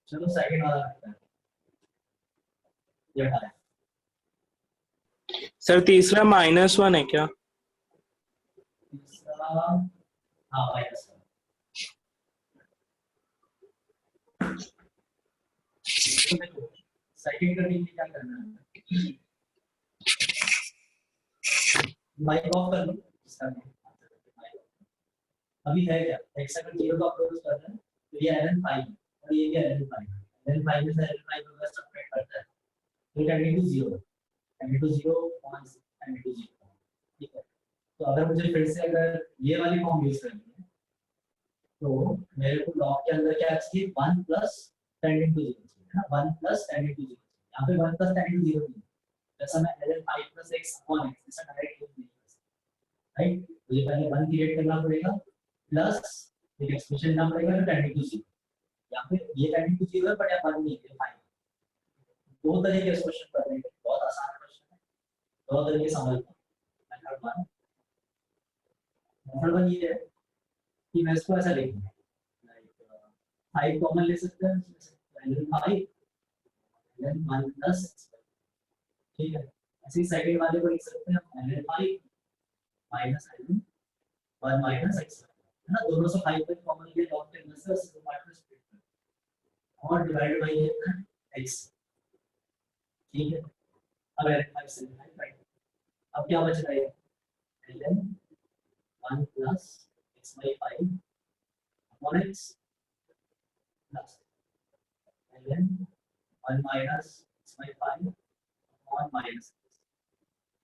चलो सेकंड वाला करते हैं। ये हटा है। सर तीसरा -1 है क्या? तीसरा हाँ माइनस सेकंड करने के लिए क्या करना है? माइक ऑफ कर लो इसका अभी है क्या x अगर 0 का अप्रोच कर रहा है तो ये ln 5 और ये भी ln 5 ln 5 में से ln 5 को सब्ट्रैक्ट करता है तो ये tending to 0 tending to 0 1 tending to 0 ठीक है। तो अगर मुझे फिर से अगर ये वाली फॉर्म यूज करनी है तो मेरे को लॉग के अंदर क्या चाहिए 1 प्लस टेंडिंग टू 0 चाहिए ना 1 प्लस टेंडिंग टू 0 यहाँ पे 1 प्लस टेंडिंग टू 0 नहीं जैसा मैं ln 5 plus x upon x ऐसा डायरेक्ट यूज नहीं कर सकता राइट। तो ये पहले 1 क्रिएट करना पड़ेगा प्लस एक एक्सप्रेशन लेना पड़ेगा तो टेंडिंग टू 0 यहाँ पे ये टेंडिंग टू 0 है बट यहाँ 1 नहीं है 5 दो तरीके के क्वेश्चन कर रहे हैं बहुत आसान क्वेश्चन है दो तरीके समझ मेथड 1 ये है कि मैं इसको ऐसा लिखूंगा लाइक 5 कॉमन ले सकते हैं इसमें 5 then 1 प्लस ठीक है। ऐसे ही सेकंड वाले को लिख सकते हैं ln 5 minus ln 1 minus x है ना दोनों से 5 पे कॉमन ले लॉग के अंदर से उसको पार्ट में स्प्लिट कर और डिवाइडेड बाय ये x ठीक है। अब ln 5 से राइट अब क्या बच रहा है ln 1 plus x by 5 upon x plus ln 1 minus x by 5 upon minus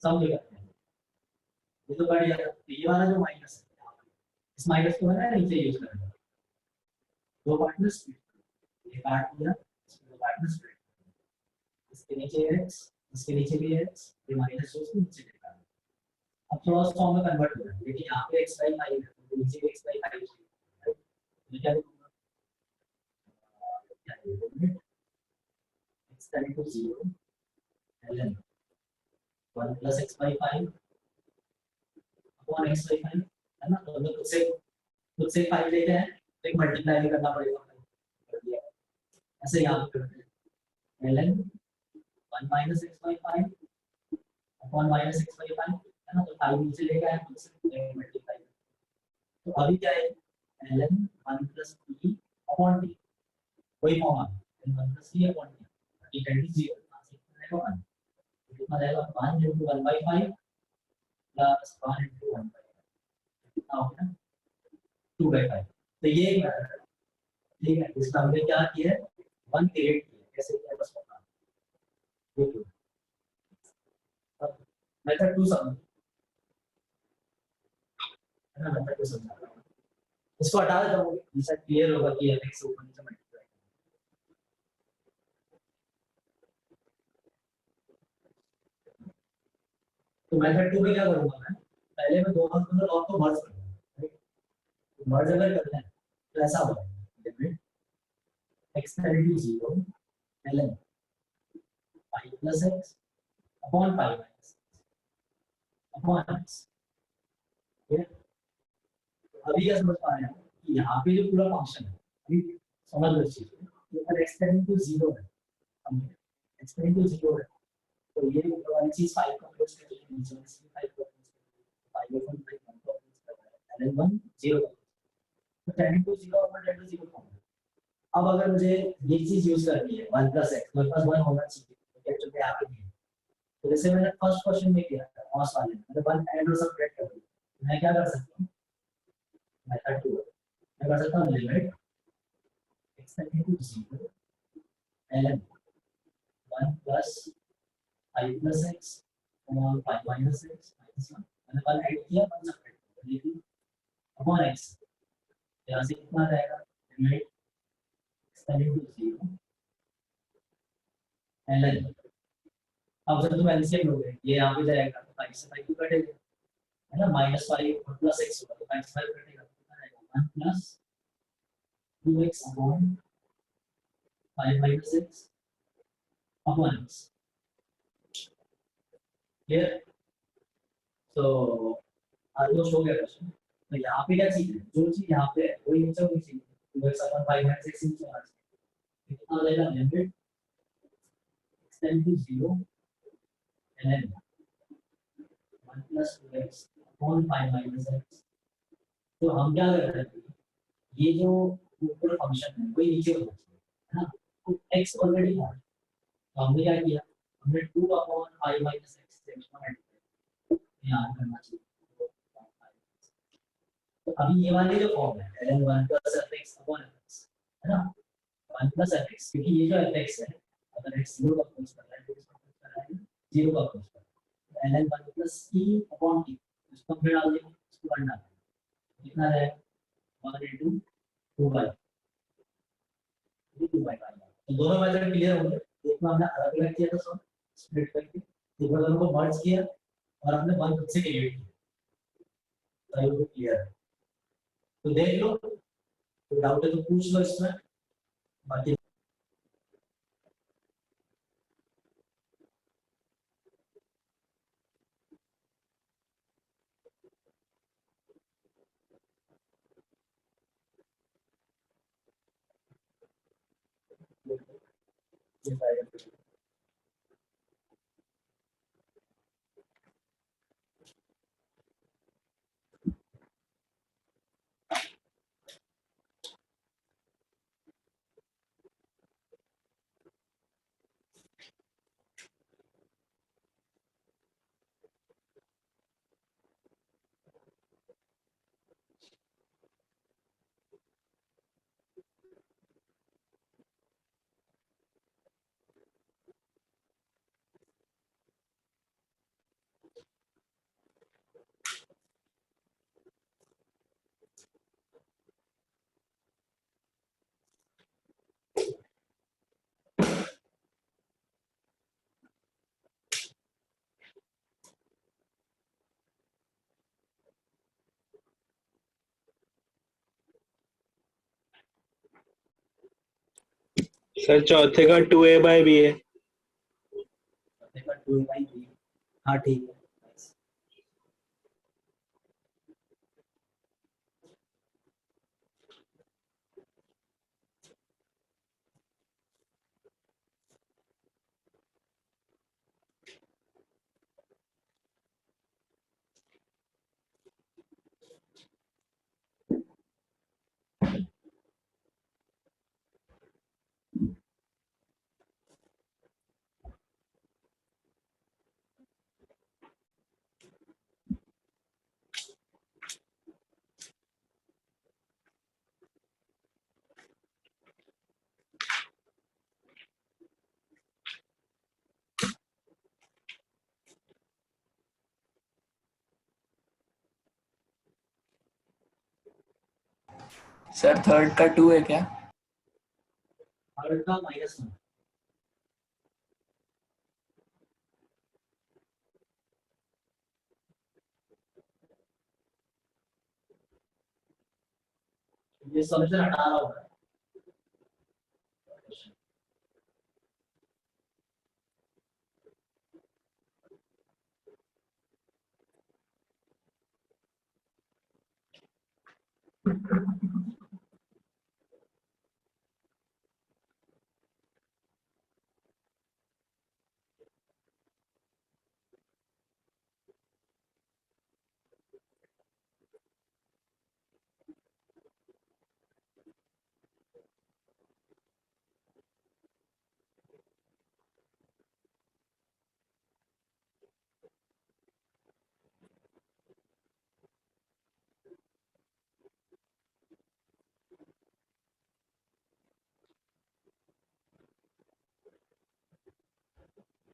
सब लिखते हैं ये तो बढ़िया है। तो ये वाला जो माइनस है इस माइनस को है ना नीचे यूज करेंगे दो पार्ट में स्प्लिट ये काट दिया इसको दो पार्ट में स्प्लिट इसके नीचे x इसके नीचे भी x ये माइनस जो इसके नीचे लिखा है अब थोड़ा सा फॉर्म में कन्वर्ट हो रहा है लेकिन यहाँ पे x by 5 है तो नीचे भी x by 5 है ये क्या लिखूंगा क्या लिखूंगा x tending to 0 ln 1 plus x by 5 upon x by 5 है ना तो हमें खुद से 5 लेते हैं तो एक मल्टीप्लाई करना पड़ेगा कर दिया ऐसे यहाँ पे करते हैं ln 1 minus x by 5 upon minus x by 5 है ना तो 5 नीचे लेके आए खुद से मल्टीप्लाई तो अभी क्या है ln 1 plus t upon t वही फॉर्म आ गया 1 plus t अपॉन t ये टेंड टू 0 रहेगा 1 कितना रहेगा 1 into 1 by 5 plus 1 into 1 by 5 कितना हो गया 2 by 5 तो ये एक मेथड है ठीक है। इसका हमने क्या किया है 1 क्रिएट किया कैसे किया बस बता देखो अब मेथड 2 समझ है ना मेथड 2 समझा रहा हूं इसको हटा देता हूं इससे क्लियर होगा कि x ऊपर नीचे मल्टीप्लाई तो मेथड 2 में क्या करूंगा मैं पहले मैं दोनों दोनों लॉग को मर्ज करूंगा तो मर्ज अगर करना है तो ऐसा होगा limit x tending to 0 ln 5 plus x upon 5 minus upon x ठीक है। अभी क्या समझ पा रहे हैं कि यहाँ पे जो पूरा फंक्शन है अभी समझ लो इस चीज को अगर x टेंडिंग टू 0 है x टेंडिंग टू 0 है तो ये ऊपर वाली चीज 5 का प्लस करके नीचे वाली चीज 5 का प्लस 5 का प्लस ln 1 0 तो टेंडिंग टू 0 और टेंडिंग टू 0 फॉर्म अब अगर मुझे ये चीज यूज करनी है 1 प्लस x मेरे पास 1 होना चाहिए तो एक्चुअली यहाँ पे नहीं है तो जैसे मैंने फर्स्ट क्वेश्चन में किया था फर्स्ट वाले में मैंने 1 ऐड और सब्ट्रैक्ट कर दिया मैं क्या कर सकता हूँ मेथड 2 मैं कर सकता हूँ limit x tending to 0 ln 1 plus 5 plus x और 5 minus x minus 1 मैंने 1 ऐड किया 1 सब्ट्रैक्ट कर दिया लेकिन अपॉन x यहाँ से कितना रहेगा limit x tending to 0 ln अब जब तुम एलसीएम लोगे ये यहाँ पे जाएगा तो 5 से 5 को कटेगा है ना -5 और प्लस x होगा तो 5 से 5 कटेगा कितना रहेगा 1 plus 2x upon 5 minus x upon x. Here, so almost हो गया क्वेश्चन. तो यहाँ पे क्या चीज है, जो चीज यहाँ पे है वही नीचे होनी चाहिए. 2x upon 5 minus x नीचे होना चाहिए. कितना हो जाएगा limit x tend to 0 and 1 plus 2x upon 5 minus x. तो हम क्या कर रहे हैं, ये जो ऊपर फंक्शन है वही नीचे होना चाहिए, है ना. तो x ऑलरेडी है, तो हमने क्या किया, हमने 2 upon 5 minus x से एक्सपोनेंट यहाँ करना चाहिए. तो अभी ये वाले जो फॉर्म है ln 1 plus fx upon fx, है ना. 1 plus fx, क्योंकि ये जो fx है अगर x 0 का क्रॉस कर रहा है तो इसका क्रॉस कर रहा है 0 का क्रॉस कर रहा है. ln 1 plus t upon t, इसको हम डाल देंगे, इसको 1 डाल देंगे. कितना है 1 into 2 by 2 by 5. तो दोनों मेथड क्लियर हो गए. एक में हमने अलग अलग किया था, सब स्प्लिट करके, एक बार दोनों को मर्ज किया और हमने 1 खुद से क्रिएट किया. तो ये क्लियर है. तो देख लो, कोई डाउट है तो पूछ लो इसमें. बाकी ये पाएगा. सर चौथे का 2a/b है. देखा 2 by 3. हाँ ठीक है. सर थर्ड का 2 है क्या? थर्ड का -1. ये सॉल्यूशन हटा रहा होगा.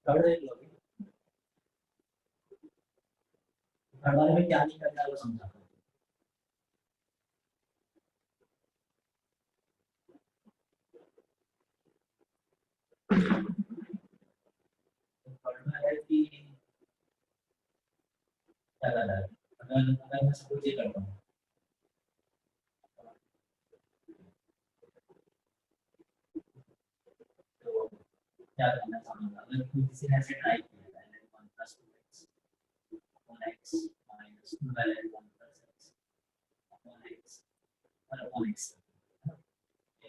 थर्ड देख लो. थर्ड वाले में क्या नहीं करना है वो समझा. थर्ड में है कि क्या करना है. अगर मैं सपोज ये करता हूँ क्या करना चाहूंगा अगर किसी ने ऐसे ट्राई किया था ln 1 plus 2x upon x minus 2 ln 1 plus x upon x और upon x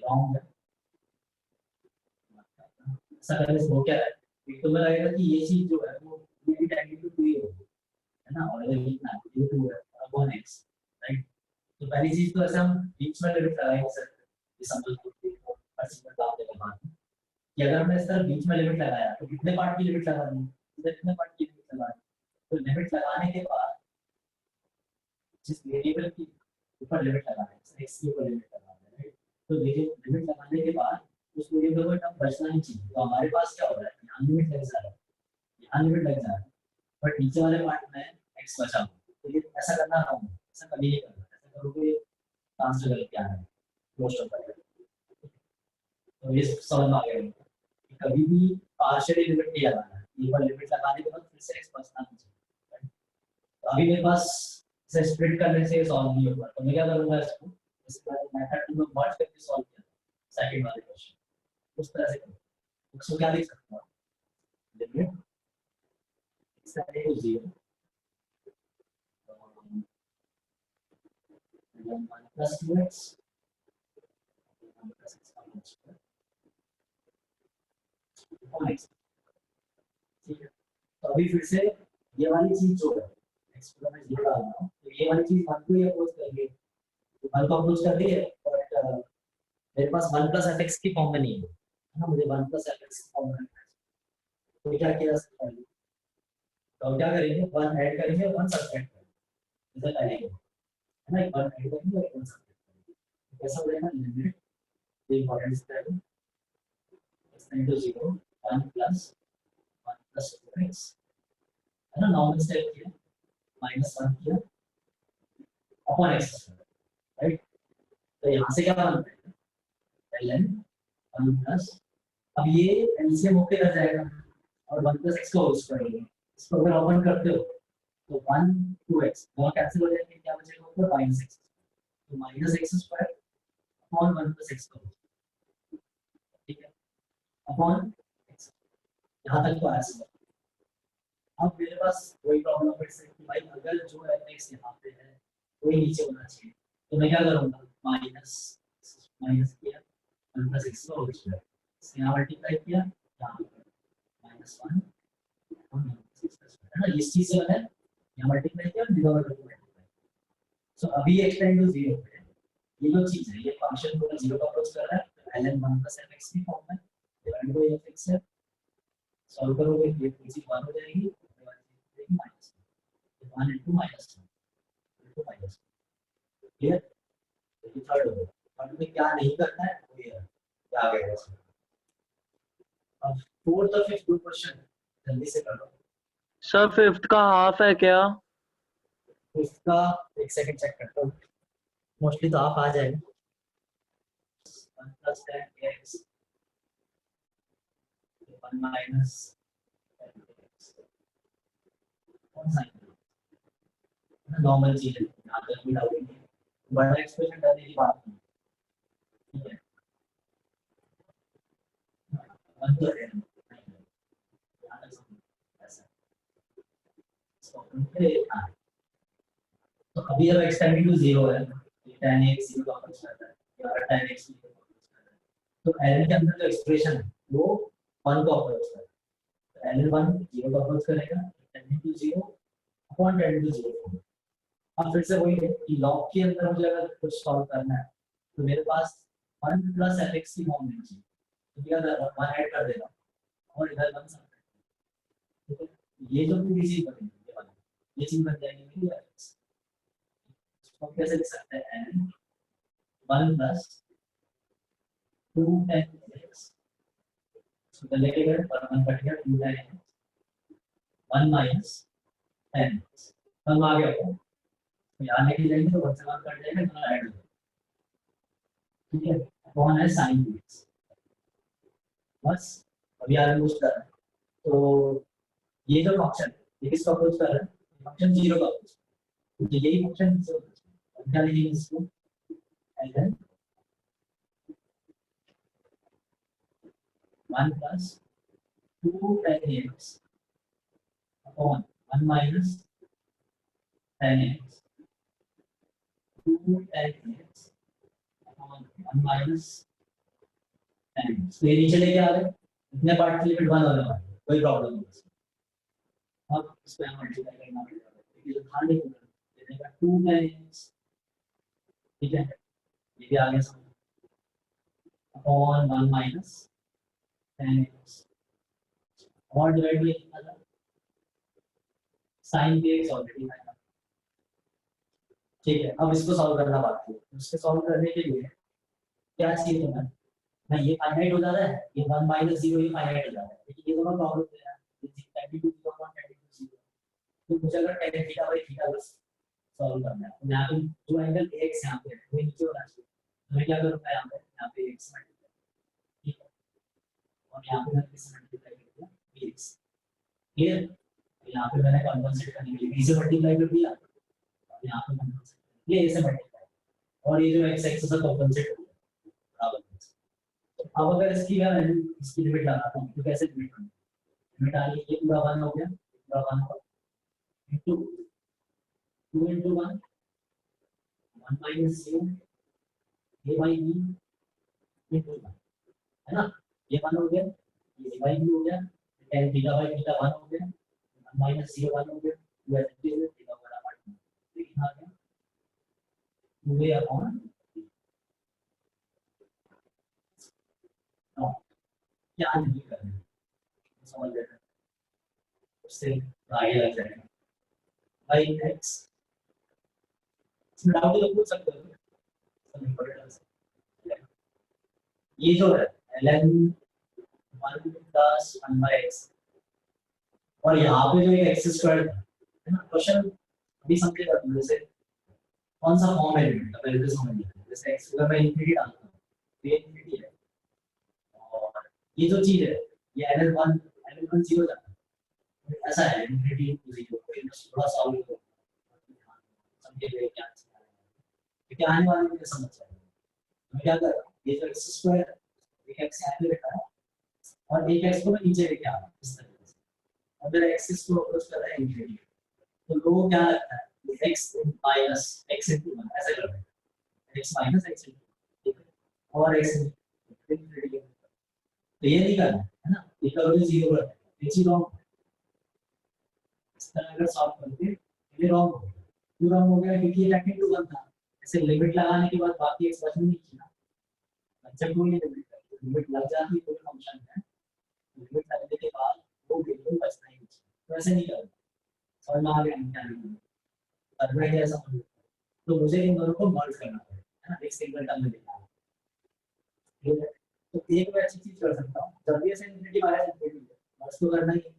लॉन्ग है ऐसा करने से हो क्या है एक तो मैं लगेगा कि ये चीज जो है वो ये भी टेंडिंग टू 2 ही होगी है ना और अगर लिखना है ये 2 है upon x राइट तो पहली चीज तो ऐसे हम बीच में लिमिट लगाएंगे सर ये समझ लो हर चीज में काम देने बाद कि अगर हमने इस तरह बीच में लिमिट लगाया तो कितने पार्ट की लिमिट लगा दी कितने पार्ट की लिमिट लगा दी तो लिमिट लगाने के बाद जिस वेरिएबल की ऊपर लिमिट लगाना है x के ऊपर लिमिट लगाना है राइट तो देखिए लिमिट लगाने के बाद उस वेरिएबल को टर्म बचना नहीं चाहिए तो हमारे पास क्या हो रहा है यहाँ लिमिट लग जा रहा है यहाँ लिमिट लग जा रहा है बट नीचे वाले पार्ट में x बचा हुआ तो ये ऐसा करना रहा हूँ ऐसा कभी नहीं करना ऐसा करोगे आंसर गलत क्या है मोस्ट ऑफ द तो ये समझ में आ गया कभी भी पार्शियली लिमिट नहीं लगाना है एक बार लिमिट लगाने के बाद फिर से x बचना नहीं चाहिए तो अभी मेरे पास इसे स्प्लिट करने से सॉल्व नहीं होगा तो मैं क्या करूंगा इसको इसके बाद मेथड में मर्ज करके सॉल्व किया सेकंड वाले क्वेश्चन उस तरह से करूं उसको क्या लिख सकता हूं limit x equal to 0 1 plus 2x 1 plus x upon x ठीक है तो अभी फिर से ये वाली चीज जो है x को मैं 0 डाल रहा हूं तो ये वाली चीज 1 को ही अप्रोच करेंगे तो 1 को अप्रोच कर रही है बट मेरे पास 1 plus fx की फॉर्म में नहीं है ना मुझे 1 plus fx की फॉर्म में है तो क्या किया सकता है तो क्या करेंगे 1 ऐड करेंगे 1 सब्ट्रैक्ट करेंगे जैसा पहले है ना 1 ऐड करेंगे और 1 सब्ट्रैक्ट करेंगे कैसा हो जाएगा limit the importance that x = 0 1 plus 1 plus 2x है ना नॉर्मल स्टेप किया -1 किया अपॉन x राइट तो यहाँ से क्या बनता है ln 1 plus अब ये एलसीएम होके रह जाएगा और 1 plus x को होल करेंगे इसको अगर ओपन करते हो तो 1 2x दोनों कैंसिल हो जाएंगे क्या बचेगा ऊपर -x तो -x² अपॉन 1 plus x ठीक है अपॉन x यहाँ तक तो आया समझ अब मेरे पास वही प्रॉब्लम फिर से कि भाई अगर जो fx यहाँ पे है वही नीचे होना चाहिए तो मैं क्या करूँगा माइनस किया 1 plus x को होल स्क्वायर यहाँ मल्टीप्लाई किया यहाँ -1 है ना इस चीज से मैंने यहाँ मल्टीप्लाई किया डिनोमिनेटर को मल्टीप्लाई सो अभी x टेंड टू 0 पे ये जो चीज है ये फंक्शन को 0 का अप्रोच कर रहा है ln 1 plus fx की फॉर्म में डिवाइड बाय fx है सॉल्व करोगे ये चीज 1 हो जाएगी ये वाली चीज माइनस 1 into -1 क्लियर ये थर्ड होगा थर्ड में क्या नहीं करना है वो ये क्या आगे है अब फोर्थ और फिफ्थ दो क्वेश्चन जल्दी से कर लो सर फिफ्थ का हाफ है क्या? फिफ्थ का एक सेकंड चेक करता हूँ मोस्टली तो हाफ आ जाएगा 1 plus 10x 1 minus 10x कौन सा है नॉर्मल चीज है यहाँ तक भी डाउट नहीं बड़ा एक्सप्रेशन करने की बात नहीं ठीक है 1 तो है यहाँ तक समझ ऐसा तो अभी अब x टेंडिंग टू 0 है 10x 0 का अप्रोच करता है या 10x 0 का अप्रोच करता है तो ln के अंदर जो एक्सप्रेशन है वो 1 को अप्रोच करता है ln 1 0 का अप्रोच करेगा tending to 0 upon tending to 0 अब फिर से वही है कि लॉग के अंदर मुझे अगर कुछ सॉल्व करना है तो मेरे पास 1 plus fx की फॉर्म में चाहिए तो क्या कर 1 ऐड कर देगा और इधर बन सकता है ठीक है ये जो पूरी चीज बनेगी ये चीज बन जाएगी मेरी fx तो कैसे लिख सकते हैं n 1 plus 2x so the लेके गए पर 1 कट गया 2 10 1 minus 10 हम आ गया तो यहाँ लेके जाएंगे तो 1 से 1 कट जाएगा तो ऐड हो जाएगा ठीक है कौन है sin 2x बस अभी आगे कुछ कर रहा है तो ये जो फंक्शन ये किसका अप्रोच कर रहा है फंक्शन 0 का अप्रोच तो यही फंक्शन क्या लिखेंगे इसको ln 1 plus 2 tan x upon 1 minus tan x 2 tan x upon 1 minus tan x। तो ये नीचे लेके आ गए, इतने पार्ट की लिमिट 1 होने वाली है, कोई प्रॉब्लम नहीं। अब इसको यहाँ मल्टीप्लाई करना पड़ेगा, क्योंकि जो था नहीं देगा 2 tan x, ठीक है, ये भी आ गया समझ, अपॉन 1 माइनस tan x और डिवाइड बाय कितना था, sin kx ऑलरेडी है, ठीक है। अब इसको सॉल्व करना बाकी है, इसको सॉल्व करने के लिए क्या चाहिए तुम्हें ना, ये फाइनाइट हो जाता है, ये 1 माइनस 0 ये फाइनाइट हो जाता है, लेकिन ये दोनों प्रॉब्लम है यार, tan 2 1 tan 2 0, तो मुझे अगर tan थीटा बाय थीटा बस सॉल्व करना है, तो यहाँ पे जो एंगल x यहाँ पे है वो नीचे होना चाहिए, तो मैं क्या करूँगा यहाँ पे x मल्टीप्लाई, ठीक है, और यहाँ पे मैं किस मल्टीप्लाई करूँगा bx, क्लियर। यहाँ पे मैंने कॉम्पनसेट करने के लिए b से मल्टीप्लाई कर दिया, यहाँ पे कॉम्पनसेट ये a से मल्टीप्लाई, और ये जो x एक्सिस से कॉम्पनसेट हो गया बराबर। अब अगर इसकी मैं वैल्यू इसकी लिमिट लगाता हूँ तो कैसे लिमिट करूँ, लिमिट आ रही है, ये पूरा 1 हो गया, पूरा 1 होगा into 2 into 1 1 minus 0 a by b into 1, है ना, ये 1 हो गया, ये a by b हो गया, tan थीटा by थीटा 1 हो गया, 1 minus 0 1 हो गया, 2 ऐसे ही थीटा बड़ा पार्ट में लेकिन आ गया 2a अपॉन क्या नहीं करना समझ गए, उससे आगे लग जाएगा बाई एक्स, इसमें डाउट तो पूछ सकते हो, ये जो है ln 1 plus 1 by x, और यहाँ पे जो एक x स्क्वायर है ना, क्वेश्चन अभी समझेगा तुम, जैसे कौन सा फॉर्म है लिमिट का पहले तो समझ लिया, जैसे x अगर मैं इंफिनिटी डालता हूँ तो ये इंफिनिटी है, और ये जो चीज है ये ln1 0 जाता है, ऐसा है इंफिनिटी टू 0, थोड़ा सॉल्व करो समझिए क्या क्योंकि आने वाले में समझ जाएगा। मैं क्या कर रहा हूँ, ये जो x स्क्वायर एक x यहाँ पे रखा है और एक x को मैं नीचे लेके आ रहा हूँ इस तरीके से, अगर एक्सिस को अप्रोच कर रहा है इंफिनिटी तो लोगों क्या लगता है x माइनस x into 1 ऐसा कर रहे हैं, x माइनस x into 1 ठीक है, और x इंफिनिटी तो ये नहीं करना है ना, ये करोगे 0 कर देना, ये रॉन्ग, इस तरह अगर सॉल्व करते ये रॉन्ग हो गया, क्यों रॉन्ग हो गया, क्योंकि ये tan into 1 था, ऐसे लिमिट लगाने के बाद बाकी x बच नहीं किया, जब कोई लिमिट लग जाती है कोई फंक्शन है, लिमिट लगने के बाद वो बिल्कुल बचना ही नहीं, तो ऐसे नहीं करना, समझ में आ गया क्या नहीं करना है, ऐसा समझ, तो मुझे इन दोनों को मर्ज करना है ना, एक सिंगल टर्म में लिखना है, ठीक है। तो एक मैं अच्छी चीज कर सकता हूँ, जब भी ऐसे इंफिनिटी माइनस इंफिनिटी मर्ज तो करना ही है,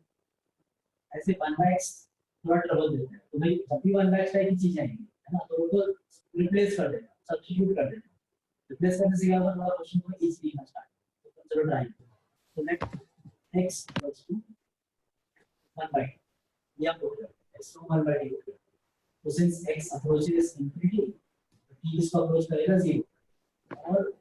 ऐसे 1/x थोड़ा ट्रबल देते हैं, तो भाई जब भी 1/x टाइप की चीज आएगी है ना, तो वो तो रिप्लेस कर देना, सब्स्टिट्यूट कर देना, रिप्लेस करने से क्या होगा, थोड़ा क्वेश्चन को इजीली लिखना स्टार्ट, तो चलो ट्राई, तो लेट x इक्वल्स टू 1/2, ये आप लोग x को 1/2, तो since x approaches infinity t इसको अप्रोच करेगा 0, और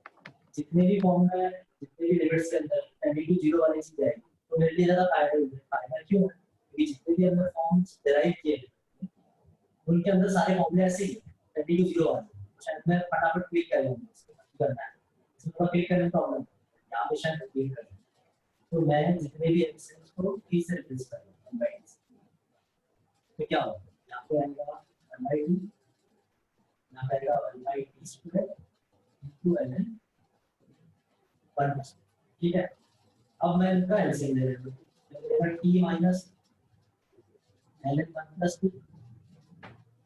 जितने भी फॉर्म में जितने भी लिमिट्स के अंदर tan to 0 वाली चीज आएगी तो मेरे लिए ज्यादा फायदा क्यों है, क्योंकि जितने भी हमने फॉर्म्स डिराइव किए उनके अंदर सारे फॉर्मूले ऐसे ही tan to 0 वाले, शायद मैं फटाफट क्लिक कर लूंगा इसको करना है, इसमें थोड़ा क्लिक करने में प्रॉब्लम है, यहाँ पे शायद क्लिक कर, तो मैं जितने भी एक्सप्रेशन को t से रिप्लेस कर दूंगा 1/x, तो क्या होगा यहाँ पे आएगा 1/2, यहाँ पे आएगा 1/t² into ln 1, ठीक है। अब मैं इनका एलसीएम ले लेता हूँ, t minus ln 1 plus 2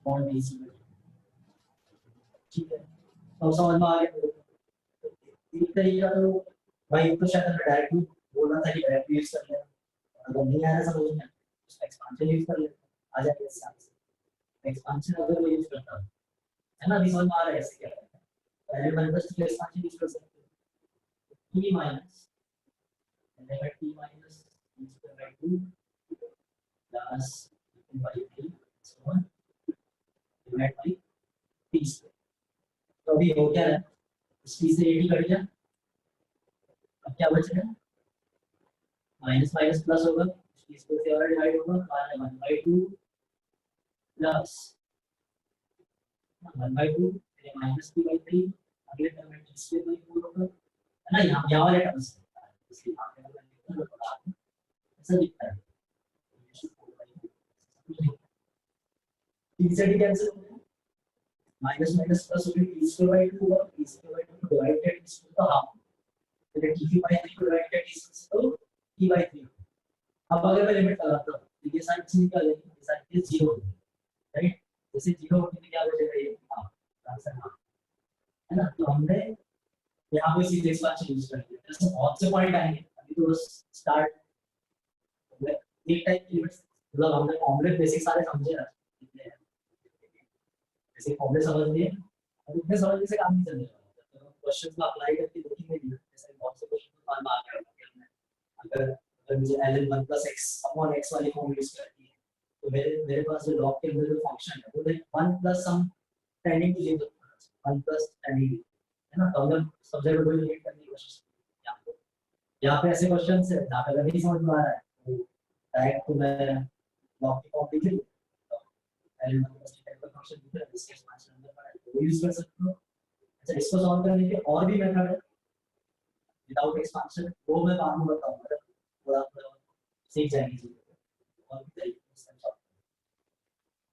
bond t², ठीक है, तो समझ में आ गया, एक तरीका तो भाई तो शायद मैं डायरेक्ट बोलना था कि डायरेक्ट यूज कर लेना, अगर नहीं आ रहा समझ में तो एक्सपांशन यूज कर लेना, आ जाएगा इससे एक्सपांशन अगर मैं यूज करता हूं है ना, समझ में आ रहा है ऐसे क्या करना है, पहले 1 प्लस 2 एक्सपांशन यूज कर सकते हैं, t minus ln t minus t² 2 plus by 3 so on divide by t², तो अभी हो क्या है, इस t से 80 कट गया, अब क्या बच रहा है माइनस माइनस प्लस होगा, इसको से और डिवाइड होगा, तो आ जाएगा 1/2 प्लस 1/2 फिर माइनस p/3, अगले टर्म में t²/4 होगा, है ना। यहाँ वाले टर्म से इसलिए यहाँ पे अगर लिखते हैं तो आप ऐसा लिखता है t से d कैंसिल हो गया, माइनस माइनस प्लस हो गया, t²/2 होगा, t²/2 डिवाइड बाय t² तो हाफ, फिर t/3 को डिवाइड बाय t² तो t/3। अब अगर मैं लिमिट लगाता हूं तो ये साइड से निकल जाएगी, ये साइड से 0 हो जाएगी, राइट। जैसे 0 होने पे क्या बचेगा, ये आंसर हाफ, है ना। तो हमने यहाँ पे सीधे एक्सपेंशन यूज कर लिया, जैसे बहुत से पॉइंट आएंगे, अभी तो स्टार्ट एक टाइप की लिमिट्स, मतलब हमने फॉर्मूले बेसिक सारे समझे ना, बेसिक फॉर्मूले समझ लिए, अब इतने समझने से काम नहीं चलेगा, तो क्वेश्चंस को अप्लाई करके देखेंगे नहीं, जैसे बहुत से क्वेश्चन तो फॉर्म आ गया, अगर मुझे ln 1 + x अपॉन x वाली फॉर्म यूज करनी है, तो मेरे पास जो लॉग के अंदर जो फंक्शन है वो है 1 + सम टेंडिंग टू 0, 1 + टेंडिंग, है ना। तो अगर सब्जेक्ट को लिमिट करने की कोशिश की, यहाँ पे ऐसे क्वेश्चन है जहाँ पे अगर नहीं समझ में आ रहा है तो डायरेक्ट तो मैं लॉग की फॉर्म लिख लूँ, ln 1 + टाइप का फंक्शन दिख रहा है, इसके एक्सपेंशन अंदर पड़ा है, वो यूज कर सकते हो। अच्छा, इसको सॉल्व करने के और भी मेथड है विदाउट एक्सपेंशन, वो मैं बाद में बताऊंगा, थोड़ा सीख जाएंगे, और भी